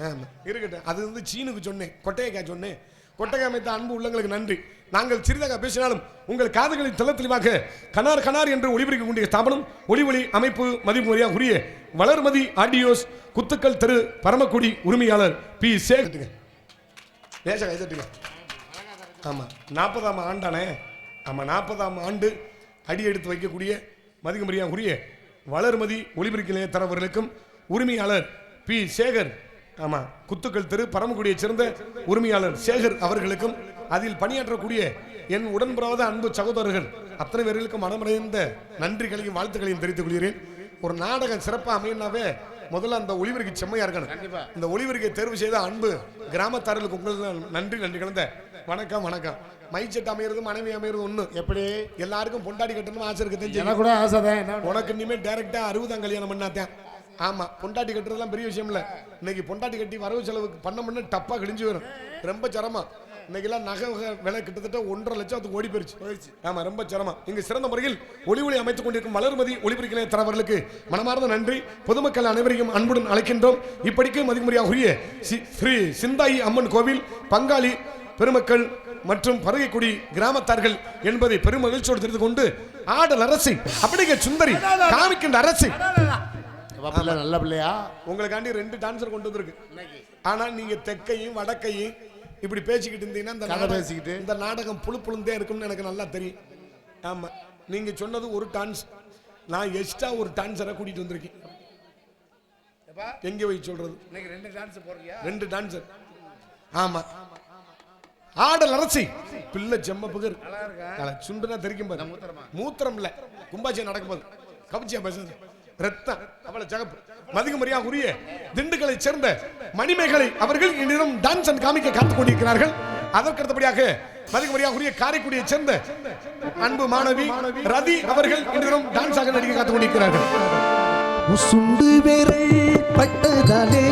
ஆமா இருக்கட்டும், அது வந்து சீனுக்கு சொன்னேன், கொட்டையை சொன்னேன். கொட்டகை அமைத்த அன்பு உள்ளங்களுக்கு நன்றி. நாங்கள் சிறிதாக பேசினாலும் உங்கள் காதுகளில் தெளிவாக கனார் என்று ஒளிபரிக்க கூடிய ஸ்தாபனம் ஒளி அமைப்பு மதிப்புரியாக உரிய வளர்மதி ஆடியோஸ் குத்துக்கள் தெரு பரமக்குடி உரிமையாளர் பி சேகர். ஆமா, 40ஆம் ஆண்டானே. ஆமா, 40ஆம் ஆண்டு அடி எடுத்து வைக்கக்கூடிய மதிப்புரியாக உரிய வளர்மதி ஒளிபரிக்க நிலையத்தரவர்களுக்கும் உரிமையாளர் பி சேகர், ஆமா குத்துக்கள் தெரு பரமக்குடியை சேர்ந்த உரிமையாளர் சேகர் அவர்களுக்கும் அதில் பணியாற்றக்கூடிய என் உடன்பிறவாத அன்பு சகோதரர்கள் அத்தனை பேர்களுக்கும் மனமடைந்த நன்றிகளையும் வாழ்த்துக்களையும் தெரிவித்துக் கொள்கிறேன். ஒரு நாடகம் சிறப்பாக அமையினாவே முதல்ல அந்த ஒளிபரிக்கை செம்மையா இருக்கணும். இந்த ஒளிபரிக்கை தேர்வு செய்த அன்பு கிராமத்தார்களுக்கு உங்களுக்கு நன்றி கலந்த வணக்கம். மைச்செட் அமையிறது மனைவி அமையிறது ஒண்ணு. எப்படி எல்லாருக்கும் பொண்டாடி கட்டணும் ஆசை இருக்கு, உனக்கு இனிமே டைரக்டா 60ஆம் கல்யாணம் பண்ணாத்தேன். ஆமா, பொண்டாட்டி கட்டுறதுலாம் பெரிய விஷயம் இல்ல. இன்னைக்கு பொண்டாட்டி கட்டி வரவு செலவுக்கு பண்ண டப்பா கிழிஞ்சு வரும், ரொம்ப சிரமம். இன்னைக்கு எல்லாம் நகை விலை கிட்டத்தட்ட 1.5 லட்சத்துக்கு ஓடி போயிருச்சு. ஆமா, ரொம்ப சிரமம். இங்கு சிறந்த முறையில் ஒளி அமைத்துக் கொண்டிருக்கும் வளர்மதி ஒளிபரிக்க தரவர்களுக்கு மனமார்ந்த நன்றி. பொதுமக்கள் அனைவரையும் அன்புடன் அழைக்கின்றோம். இப்படிக்கு மதிமுறையாக உரிய ஸ்ரீ சிந்தாயி அம்மன் கோவில் பங்காளி பெருமக்கள் மற்றும் பருகைக்குடி கிராமத்தார்கள் என்பதை பெரும் மகிழ்ச்சியோடு தெரிந்து கொண்டு ஆடல் அரசி அப்படிங்க சுந்தரி காமிக்கின்ற அரசி நல்ல பிள்ளையா உங்களுக்காண்டி 2 டான்சர் கொண்டு வந்திருக்கு. ஆனா நீங்க தெற்கையும் வடக்கையும் இப்படி பேசிக்கிட்டு இருந்தீங்கன்னா இந்த நாடகம் புழுந்தே இருக்கும்னு எனக்கு நல்லா தெரியும். ஆமா, நீங்க சொன்னது ஒரு டான்ஸ், நான் எக்ஸ்ட்ரா ஒரு டான்சரை கூட்டிட்டு வந்திருக்கேன். எங்க போய் சொல்றது? 2 டான்சர். ஆமா, ஆடல் அரசி பிள்ளை செம்ம புகர் சுண்டுனா தெரிக்கும் பாரு, மூத்திரம் இல்ல கும்பாட்சியம் நடக்கும்போது கவிச்சியா பேசுறது ரத்தம் அவளை ஜகப்பு மதிமுறையாக உரிய திண்டுக்கலை சேர்ந்த மணிமேகலை அவர்கள் என்னிடம் டான்ஸ் காமிக்க காத்துக் கொண்டிருக்கிறார்கள். அதற்கடுத்தபடியாக மதிமுறையாக உரிய காரைக்குடியை சேர்ந்த அன்பு மாணவி ரதி அவர்கள் என்னிடம் டான்ஸ் ஆக நடிக்க காத்துக் கொண்டிருக்கிறார்கள். சுண்டு விரல் பட்டதாலே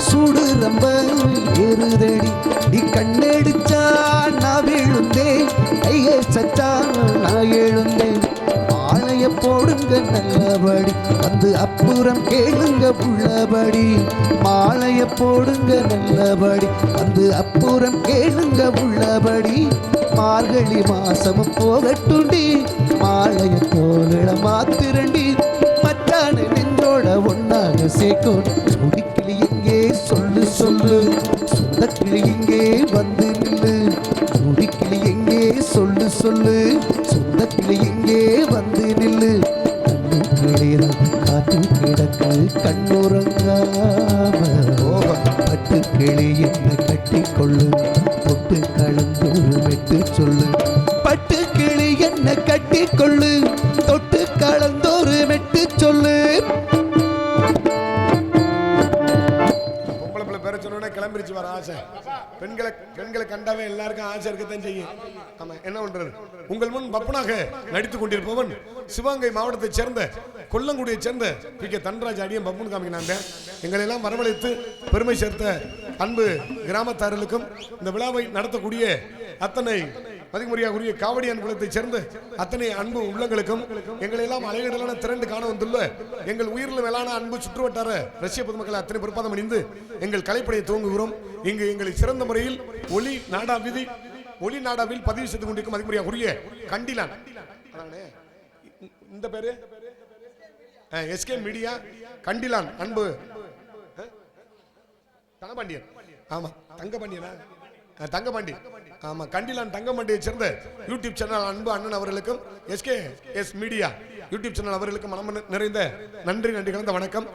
சூடு ரொம்ப ஏறுதடி, நீ கண்ணெடுச்சா நான் விழுந்தேன், கையை சச்சா நான் எழுந்தேன், ஆலய மாலைய போடுங்க நல்லபடி வந்து அப்புறம் கேளுங்க உள்ளபடி மாலைய போடுங்க நல்லபடி வந்து அப்புறம் கேளுங்க உள்ளபடி மார்கழி மாசமும் போகட்டுண்டி மாலைய தோளிட மாத்திரண்டி மச்சான நெஞ்சோட ஒன்னாக சேர்க்கோம் முடிக்கிளி எங்கே சொல்லு சொல்லு சொந்த கிளி எங்கே வந்து நில்லு முடிக்கிளி எங்கே சொல்லு சொல்லு சொந்த கிளி எங்கே வந்து நில்லு கண்ணு கிளிதான் காற்றில் கிடக்கு கண்ணுறங்காம பட்டு கிளி என்ன கட்டி கொள்ளு தொட்டு கலந்தொரு மெட்டு சொல்லு பட்டு கிளி என்ன கட்டி கொள்ளு தொட்டு கலந்தொரு மெட்டு சொல்லு. பொம்பளை பிள்ளை பேர சொன்னோட கிளம்பிருச்சு வர ஆசை. பெண்களை கண்டாவே எல்லாருக்கும் ஆசை இருக்கத்தான் செய்யும். ஆமா, என்ன பண்றது? உங்கள் முன் பப்பனாக நடித்துக் கொண்டிருப்பவன் சிவகங்கை மாவட்டத்தைச் சேர்ந்த கொல்லங்குடியைச் சேர்ந்த பி.கே. தன்ராஜ் அடியும் பப்புன்னு காமிக்கினாங்க. எங்களை எல்லாம் வரவழைத்து பெருமை சேர்த்த அன்பு கிராமத்தார்களுக்கும் இந்த விழாவை நடத்தக்கூடிய அத்தனை மதிமுறையாகுரிய காவடியான் குலத்தைச் சேர்ந்த அத்தனை அன்பு உள்ளங்களுக்கும் எங்களை எல்லாம் அலைகடலான திரண்டு காண வந்துள்ள எங்கள் உயிரில் மேலான அன்பு சுற்றுவட்டார ரஷ்ய பொதுமக்களை அத்தனை பொறுப்பாதம் அணிந்து எங்கள் கலைப்படையை துவங்குகிறோம். இங்கு எங்களை சிறந்த முறையில் ஒளி நாடாவில் பதிவு செய்து கொண்டிருக்கும் மதிமுறையாகுரிய கண்டிலான் இந்த பேரு எஸ்கே மீடியா கண்டிலான் அன்பு தங்கபாண்டியன். ஆமா, தங்கபாண்டியனா? தங்கபாண்டி. ஆமா, கண்டிலான் தங்கபாண்டியை சேர்ந்த யூடியூப் சேனல் அன்பு அண்ணன் அவர்களுக்கும் எஸ் மீடியா யூடியூப் சேனல் அவர்களுக்கும் மனம் நிறைந்த நன்றி கலந்த வணக்கம்.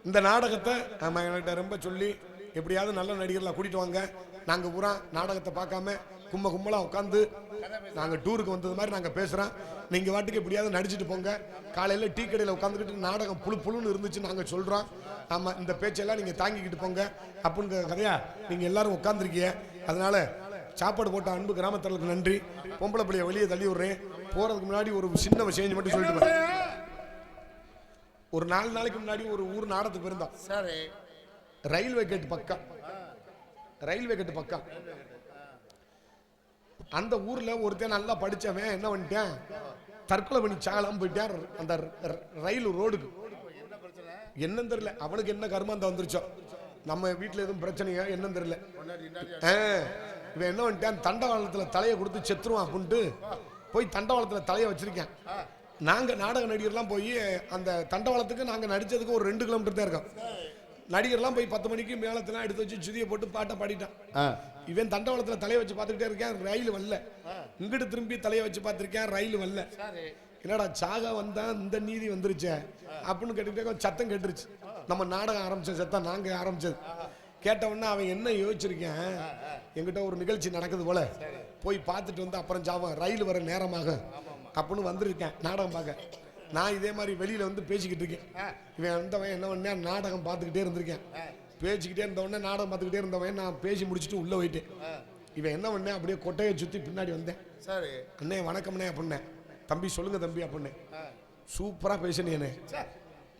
இந்த நாடகத்தை ஆமா என்கிட்ட ரொம்ப சொல்லி எப்படியாவது நல்ல நடிகர்களை கூட்டிட்டு வாங்க, நாங்க பூரா நாடகத்தை பார்க்காம கும்பலா உட்காந்து நாங்க டூருக்கு வந்தது மாதிரி நாங்க பேசுறோம், நீங்க வாட்டுக்கு எப்படியாவது நடிச்சுட்டு போங்க, காலையில டீ கடையில் உட்காந்துக்கிட்டு நாடகம் புழுன்னு இருந்துச்சு நாங்க சொல்றோம், ஆமா இந்த பேச்செல்லாம் நீங்க தாங்கிக்கிட்டு போங்க அப்படிங்கிற கதையா நீங்க எல்லாரும் உட்காந்துருக்கீங்க. அதனால சாப்பாடு போட்ட அன்பு கிராமத்தர்களுக்கு நன்றி. பொம்பளை பிள்ளைய வெளியே தள்ளி விடுறேன். போறதுக்கு முன்னாடி ஒரு சின்ன விஷயம் மட்டும் சொல்லிட்டு ஒரு 4 நாளைக்கு முன்னாடி ஒரு ஊர் நாடகத்துக்கு போயிருந்தோம். ரயில்வே கேட்டு பக்கம் அந்த ஊர்ல ஒருத்தன் நல்லா படிச்சவன் என்ன பண்ணிட்டான், தற்கொலை பண்ணி சாகலாம் போயிட்டான். அந்த ரயில் ரோடுக்கு என்னன்னு தெரியல, அவனுக்கு என்ன கர்மாந்தம் வந்துருச்சோ, நம்ம வீட்டுல எதுவும் பிரச்சனையா என்னன்னு தெரியல. இவன் என்ன பண்ணிட்டான், தண்டவாளத்துல தலையை கொடுத்து செத்துருவான் அப்படின்ட்டு போய் தண்டவாளத்துல தலையை வச்சிருக்கேன். நாங்க நாடக நடிகர்லாம் போய் அந்த தண்டவாளத்துக்கு நாங்க நடிச்சதுக்கு ஒரு 2 கிலோமீட்டர் தான் இருக்கோம். நடிகர்லாம் போய் 10 மணிக்கு மேலத்தெல்லாம் எடுத்து வச்சு சுதியை போட்டு பாட்டை பாடிட்டான். இவன் தண்டவாளத்துல தலையை வச்சு பார்த்துக்கிட்டே இருக்கேன், ரயில் வரல. இங்கிட்டு திரும்பி தலையை வச்சு பார்த்துருக்கேன், ரயில் வரல. என்னடா சாக வந்தா இந்த நீதி வந்துருச்சே அப்படின்னு கேட்டுக்கிட்டே சத்தம் கேட்டுருச்சு. நம்ம நாடகம் ஆரம்பிச்ச சத்தம் நாங்க ஆரம்பிச்சது கேட்ட உடனே அவன் என்ன யோசிச்சிருக்கேன், என்கிட்ட ஒரு நிகழ்ச்சி நடக்குது போல போய் பார்த்துட்டு வந்து அப்புறம் ஜாவன் ரயில் வர நேரமாக அப்படின்னு வந்திருக்கேன் நாடகம் பார்க்க. நான் இதே மாதிரி வெளியில வந்து பேசிக்கிட்டு இருக்கேன். இவன் வந்தவன் என்ன பண்ண நாடகம் பார்த்துக்கிட்டே இருந்திருக்கேன், பேசிக்கிட்டே இருந்தவொடனே நாடகம் பார்த்துக்கிட்டே இருந்தவன் நான் பேசி முடிச்சுட்டு உள்ள போயிட்டேன். இவன் என்ன பண்ணேன், அப்படியே கொட்டையை சுற்றி பின்னாடி வந்தேன். அண்ணே வணக்கம்ண்ணே அப்படின்னேன். தம்பி சொல்லுங்க தம்பி அப்படின்னேன். சூப்பரா பேசினே,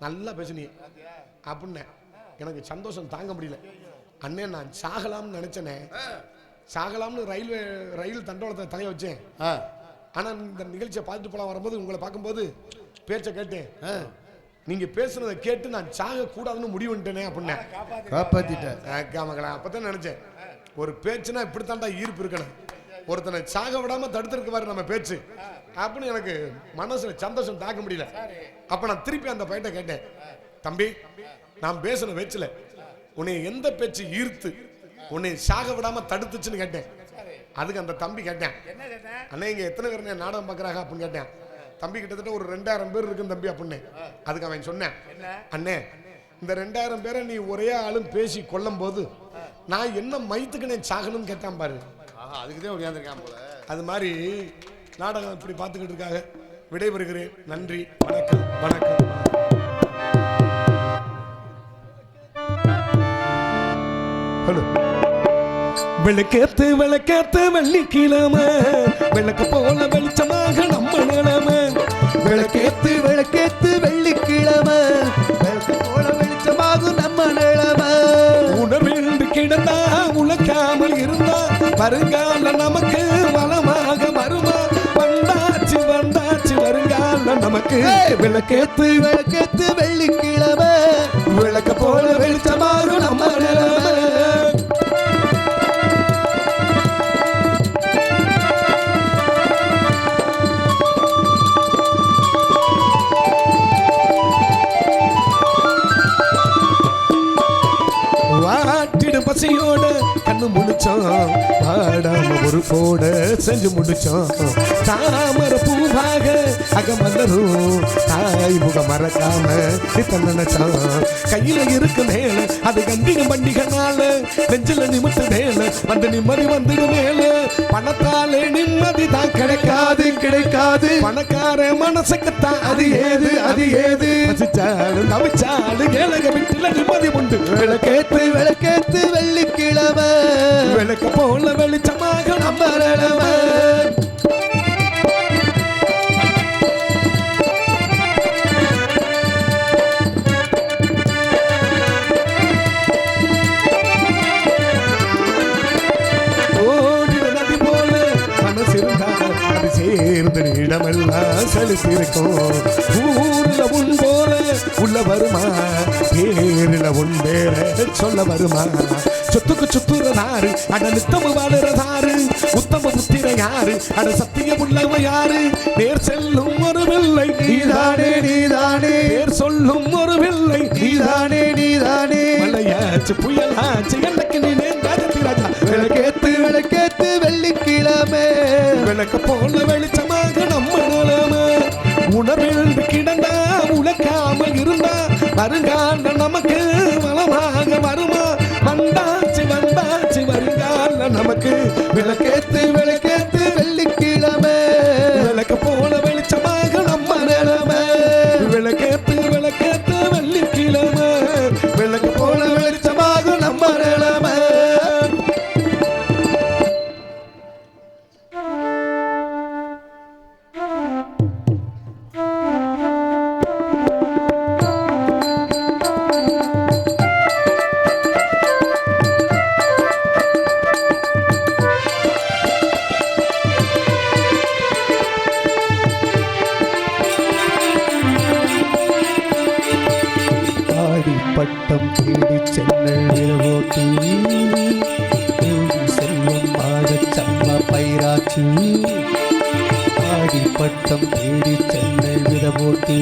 நல்லா பேசினியே அப்படின்னேன். எனக்கு சந்தோஷம் தாங்க முடியல. அண்ணே நான் சாகலாம்னு நினைச்சேனே, சாகலாம்னு ரயில் தண்டவாளத்தை தலைய வச்சேன். ஆனா இந்த நிகழ்ச்சியை பார்த்துட்டு போலாம் வரும்போது உங்களை பார்க்கும்போது பேச்சை கேட்டேன், நீங்க பேசுனதை கேட்டு நான் சாக கூடாதுன்னு முடிவு பண்ணிட்டேனே அப்படின்னேன். காப்பாத்திட்டேன். அப்பதான் நினைச்சேன், ஒரு பேச்சுனா இப்படித்தாண்டா ஈர்ப்பு இருக்கணும், ஒருத்தனை சாக விடாம தடுத்திருக்க மாதிரி நம்ம பேச்சு அப்படின்னு எனக்கு மனசுல சந்தோஷம் தாக்க முடியல. அப்ப நான் திருப்பி அந்த பையனை கேட்டேன், தம்பி நான் பேசுன பேச்சுல உன்னை எந்த பேச்சு ஈர்த்து உன்னை சாக விடாம தடுத்துச்சுன்னு கேட்டேன். அதுக்கு அந்த தம்பி கேட்டேன், அண்ணே இங்க எத்தனை பேர் நாடகம் பாக்குறாங்க அப்படின்னு கேட்டேன். தம்பி கிட்டத்தட்ட ஒரு 2000 பேர் இருக்கு தம்பி அப்படின்னு. அதுக்கு அவன் சொன்னேன், அண்ணே இந்த 2000 பேரை நீ ஒரே ஆளும் பேசி கொல்லும் போது நான் என்ன மைத்துக்கு நான் சாகணும்னு கேட்டான் பாரு. அது மாதிரி நாடகம் இப்படி பார்த்துக்கிட்டு இருக்காங்க. விடைபெறுகிறேன். நன்றி, வணக்கம் வணக்கம். விளக்கேத்து வெள்ளிக்கிழமை விளக்கு போல வெளிச்சமாக நம்ம நிலைமை. விளக்கேத்து வெள்ளிக்கிழமை விளக்கு போல வெளிச்சமாகும் நம்ம நிலைமை. உணர்வின்றி கிடந்தா உழைக்காமல் இருந்தா வருங்கால நமக்கு வளமாக வருமா. வந்தாச்சு வருங்கால நமக்கு விளக்கேத்து விளக்கேத்து வெள்ளிக்கிழமை விளக்க போல வெளிச்சமாகும் நம்ம நிலைமை. வாட்டிடு பசியோட கண்ணு முழிச்சோம் பாடாம ஒரு போட செஞ்சு முடிச்சோம் தாமர பூவாக அகமலரும் தாய் முக மறக்காம நித்தம் நினைச்சோம் கையில இருக்கு மேல அது கண்டிக பண்டிகனால நெஞ்சில நிமித்து மேல வந்து நிம்மதி வந்துடு மேல பணத்தாலே நிம்மதி தான் கிடைக்காது கிடைக்காது பணக்கார மனசுக்குத்தான் அது ஏது அது ஏது பசிச்சாலும் தவிச்சாலும் ஏழக வீட்டுல நிம்மதி உண்டு விளக்கேத்து விளக்கேத்து வெள்ளிக்கிழமை விளக்க போல வெளிச்சமாக நம்ம நிலைமை. சேர்ந்த இடமெல்லாம் செலுத்திருக்கும் ஊர்ல உன் போல உள்ள வருமா பேரில உன் பேர சொல்ல வருமா சொத்துக்கு சுத்துறதாரு அட நித்தம வாழுறதாரு உத்தம புத்திர யாரு அட சத்தியம் உள்ளவ யாரு பேர் செல்லும் ஒரு பிள்ளை நீதானே நீதானே பேர் சொல்லும் ஒரு பிள்ளை நீதானே நீதானே மலையாச்சு புயலாச்சு எனக்கு நீ நேர்ந்தாச்சு ராஜா விளக்கேத்து விளக்கேத்து வெள்ளிக்கிழமை விளக்க போல வெளிச்சமாக நம்ம நிலைமை. உணர்வில் கிடந்தா உழைக்காம இருந்தா வருங்கால நமக்கு வளமாக வருமா வந்தாச்சு வந்தாச்சு வருங்கால நமக்கு விளக்கேத்து விளக்கேத்து வெள்ளிக்கிழமை விளக்க போல வெளிச்சமாக நம்ம நிலைமை. விளக்கேத்து விளக்கேத்து வெள்ளிக்கிழமை விளக்க போல வெளிச்சமாக நம்ம நிலைமை. பட்டம் தேடி சென்னல் விரவோட்டு செல்வம் ஆடச் சம்மா பயிராச்சு ஆடி பட்டம் தேடி சென்னல் விரவோட்டு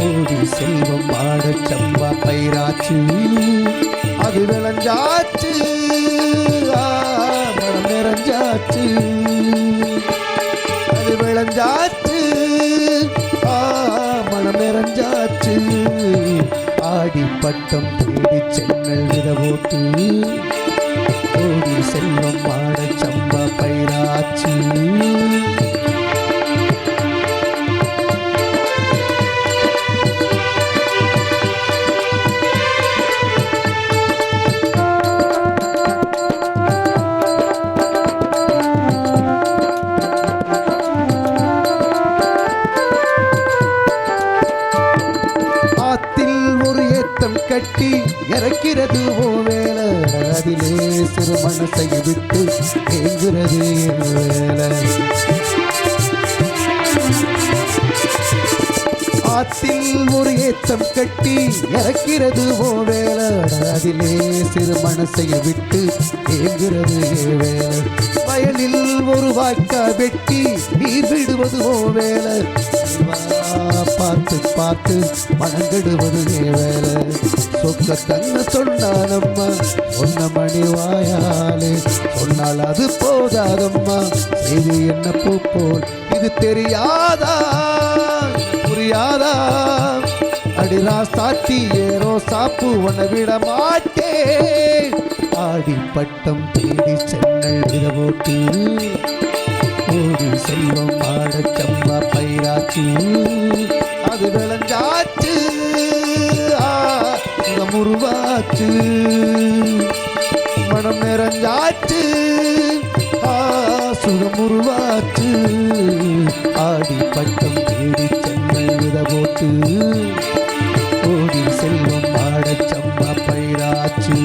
ஓடி செல்வம் ஆடச் சம்மா பயிராச்சு அது விளைஞ்சாச்சு மனம் நிறைஞ்சாச்சு அது விளைஞ்சாச்சு மனம் நிறைஞ்சாச்சு ஆடி பட்டம் தேடி சென்னல் விரவோட்டு ஓடி செல்வம் ஆட சம்பா பயிராச்சு கட்டி இறக்கிறது ஓ வேலை அதிலே சிறு மனசை விட்டு ஏங்குறது என் வேலை ஆத்தில் ஒரு ஏத்தம் கட்டி இறக்கிறது ஓ வேலை அதிலே சிறு மனசை விட்டு ஏங்குறது என் வேலை வயலில் ஒரு வாய்க்கா வெட்டி நீர் விடுவது ஓ வேலை பார்த்து பார்த்து மனங்கெடுவது வேலை சொக்க தன்ன சொன்னானம்மா சொன்ன மணி வாயாலே சொன்னால் அது போதாதம்மா இது என்ன பூ போல் இது தெரியாதா புரியாதா அடிரா சாத்தி ஏறோ சாப்பு உன்னை விட மாட்டேன் ஆடி பட்டம் தேடி சென்னல் விரவோட்டு ஓடி செல்வம் ஆட சம்பா பயிராச்சு அது விளைஞ்சாச்சு முருவாச்சு மனம் நிறைஞ்சாச்சு சுகமுருவாச்சு ஆடி பட்டம் தேடி சென்னல் விரவோட்டு ஓடி செல்வம் ஆட சம்பா பயிராச்சு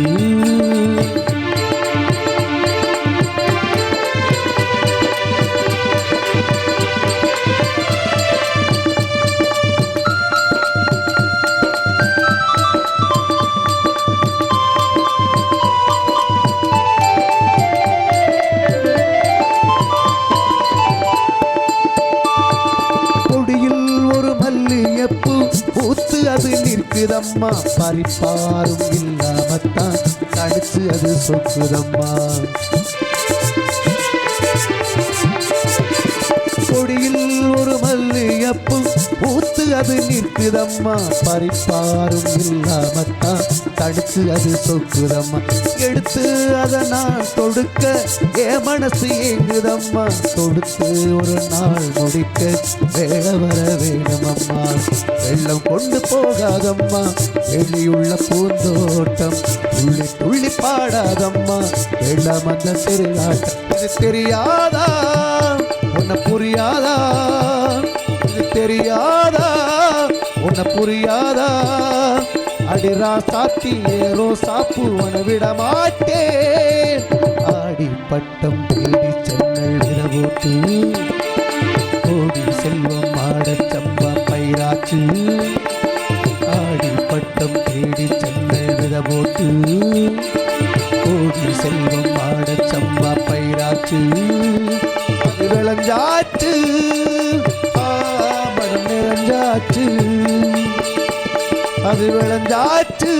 இருக்குதம்மா, பறிப்பாரும் இல்லாமத்தான் தடுத்து அது சொக்குதம்மா. கொடியில் ஒரு மல்லியப்பு பூத்து அது நிற்குதம்மா, பறிப்பாரும் இல்லாமத்தான் தடுத்து அது சொக்குதம்மா. எடுத்து அதை நான் தொடுக்க என் மனசு ஏங்குதம்மா, தொடுத்து ஒரு நாள் முடிக்க வேலை வர வேணுமம்மா. வெள்ளம் கொண்டு போகாதம்மா வெளியுள்ள பூந்தோட்டம், துள்ளி துள்ளி பாடாதம்மா வெள்ளம் அந்த திருநாட்டம். இது தெரியாதா உன்னை புரியாதா, இது தெரியாதா உன்னை புரியாதா, அடிரா சாத்தி ஏரோ சாப்பு உன விட மாட்டேன். ஆடி பட்டம் தேடி சென்னல் விரவோட்டு, கோடி செல்வம் ஆடச் சம்பா பயிராச்சு. ஆடி பட்டம் தேடி சென்னல் விரவோட்டு, கோடி செல்வம் ஆடச் சம்பா பயிராச்சு. அது விளைஞ்சாச்சு, மனம் நிறைஞ்சாச்சு, அது விளைஞ்சாச்சு,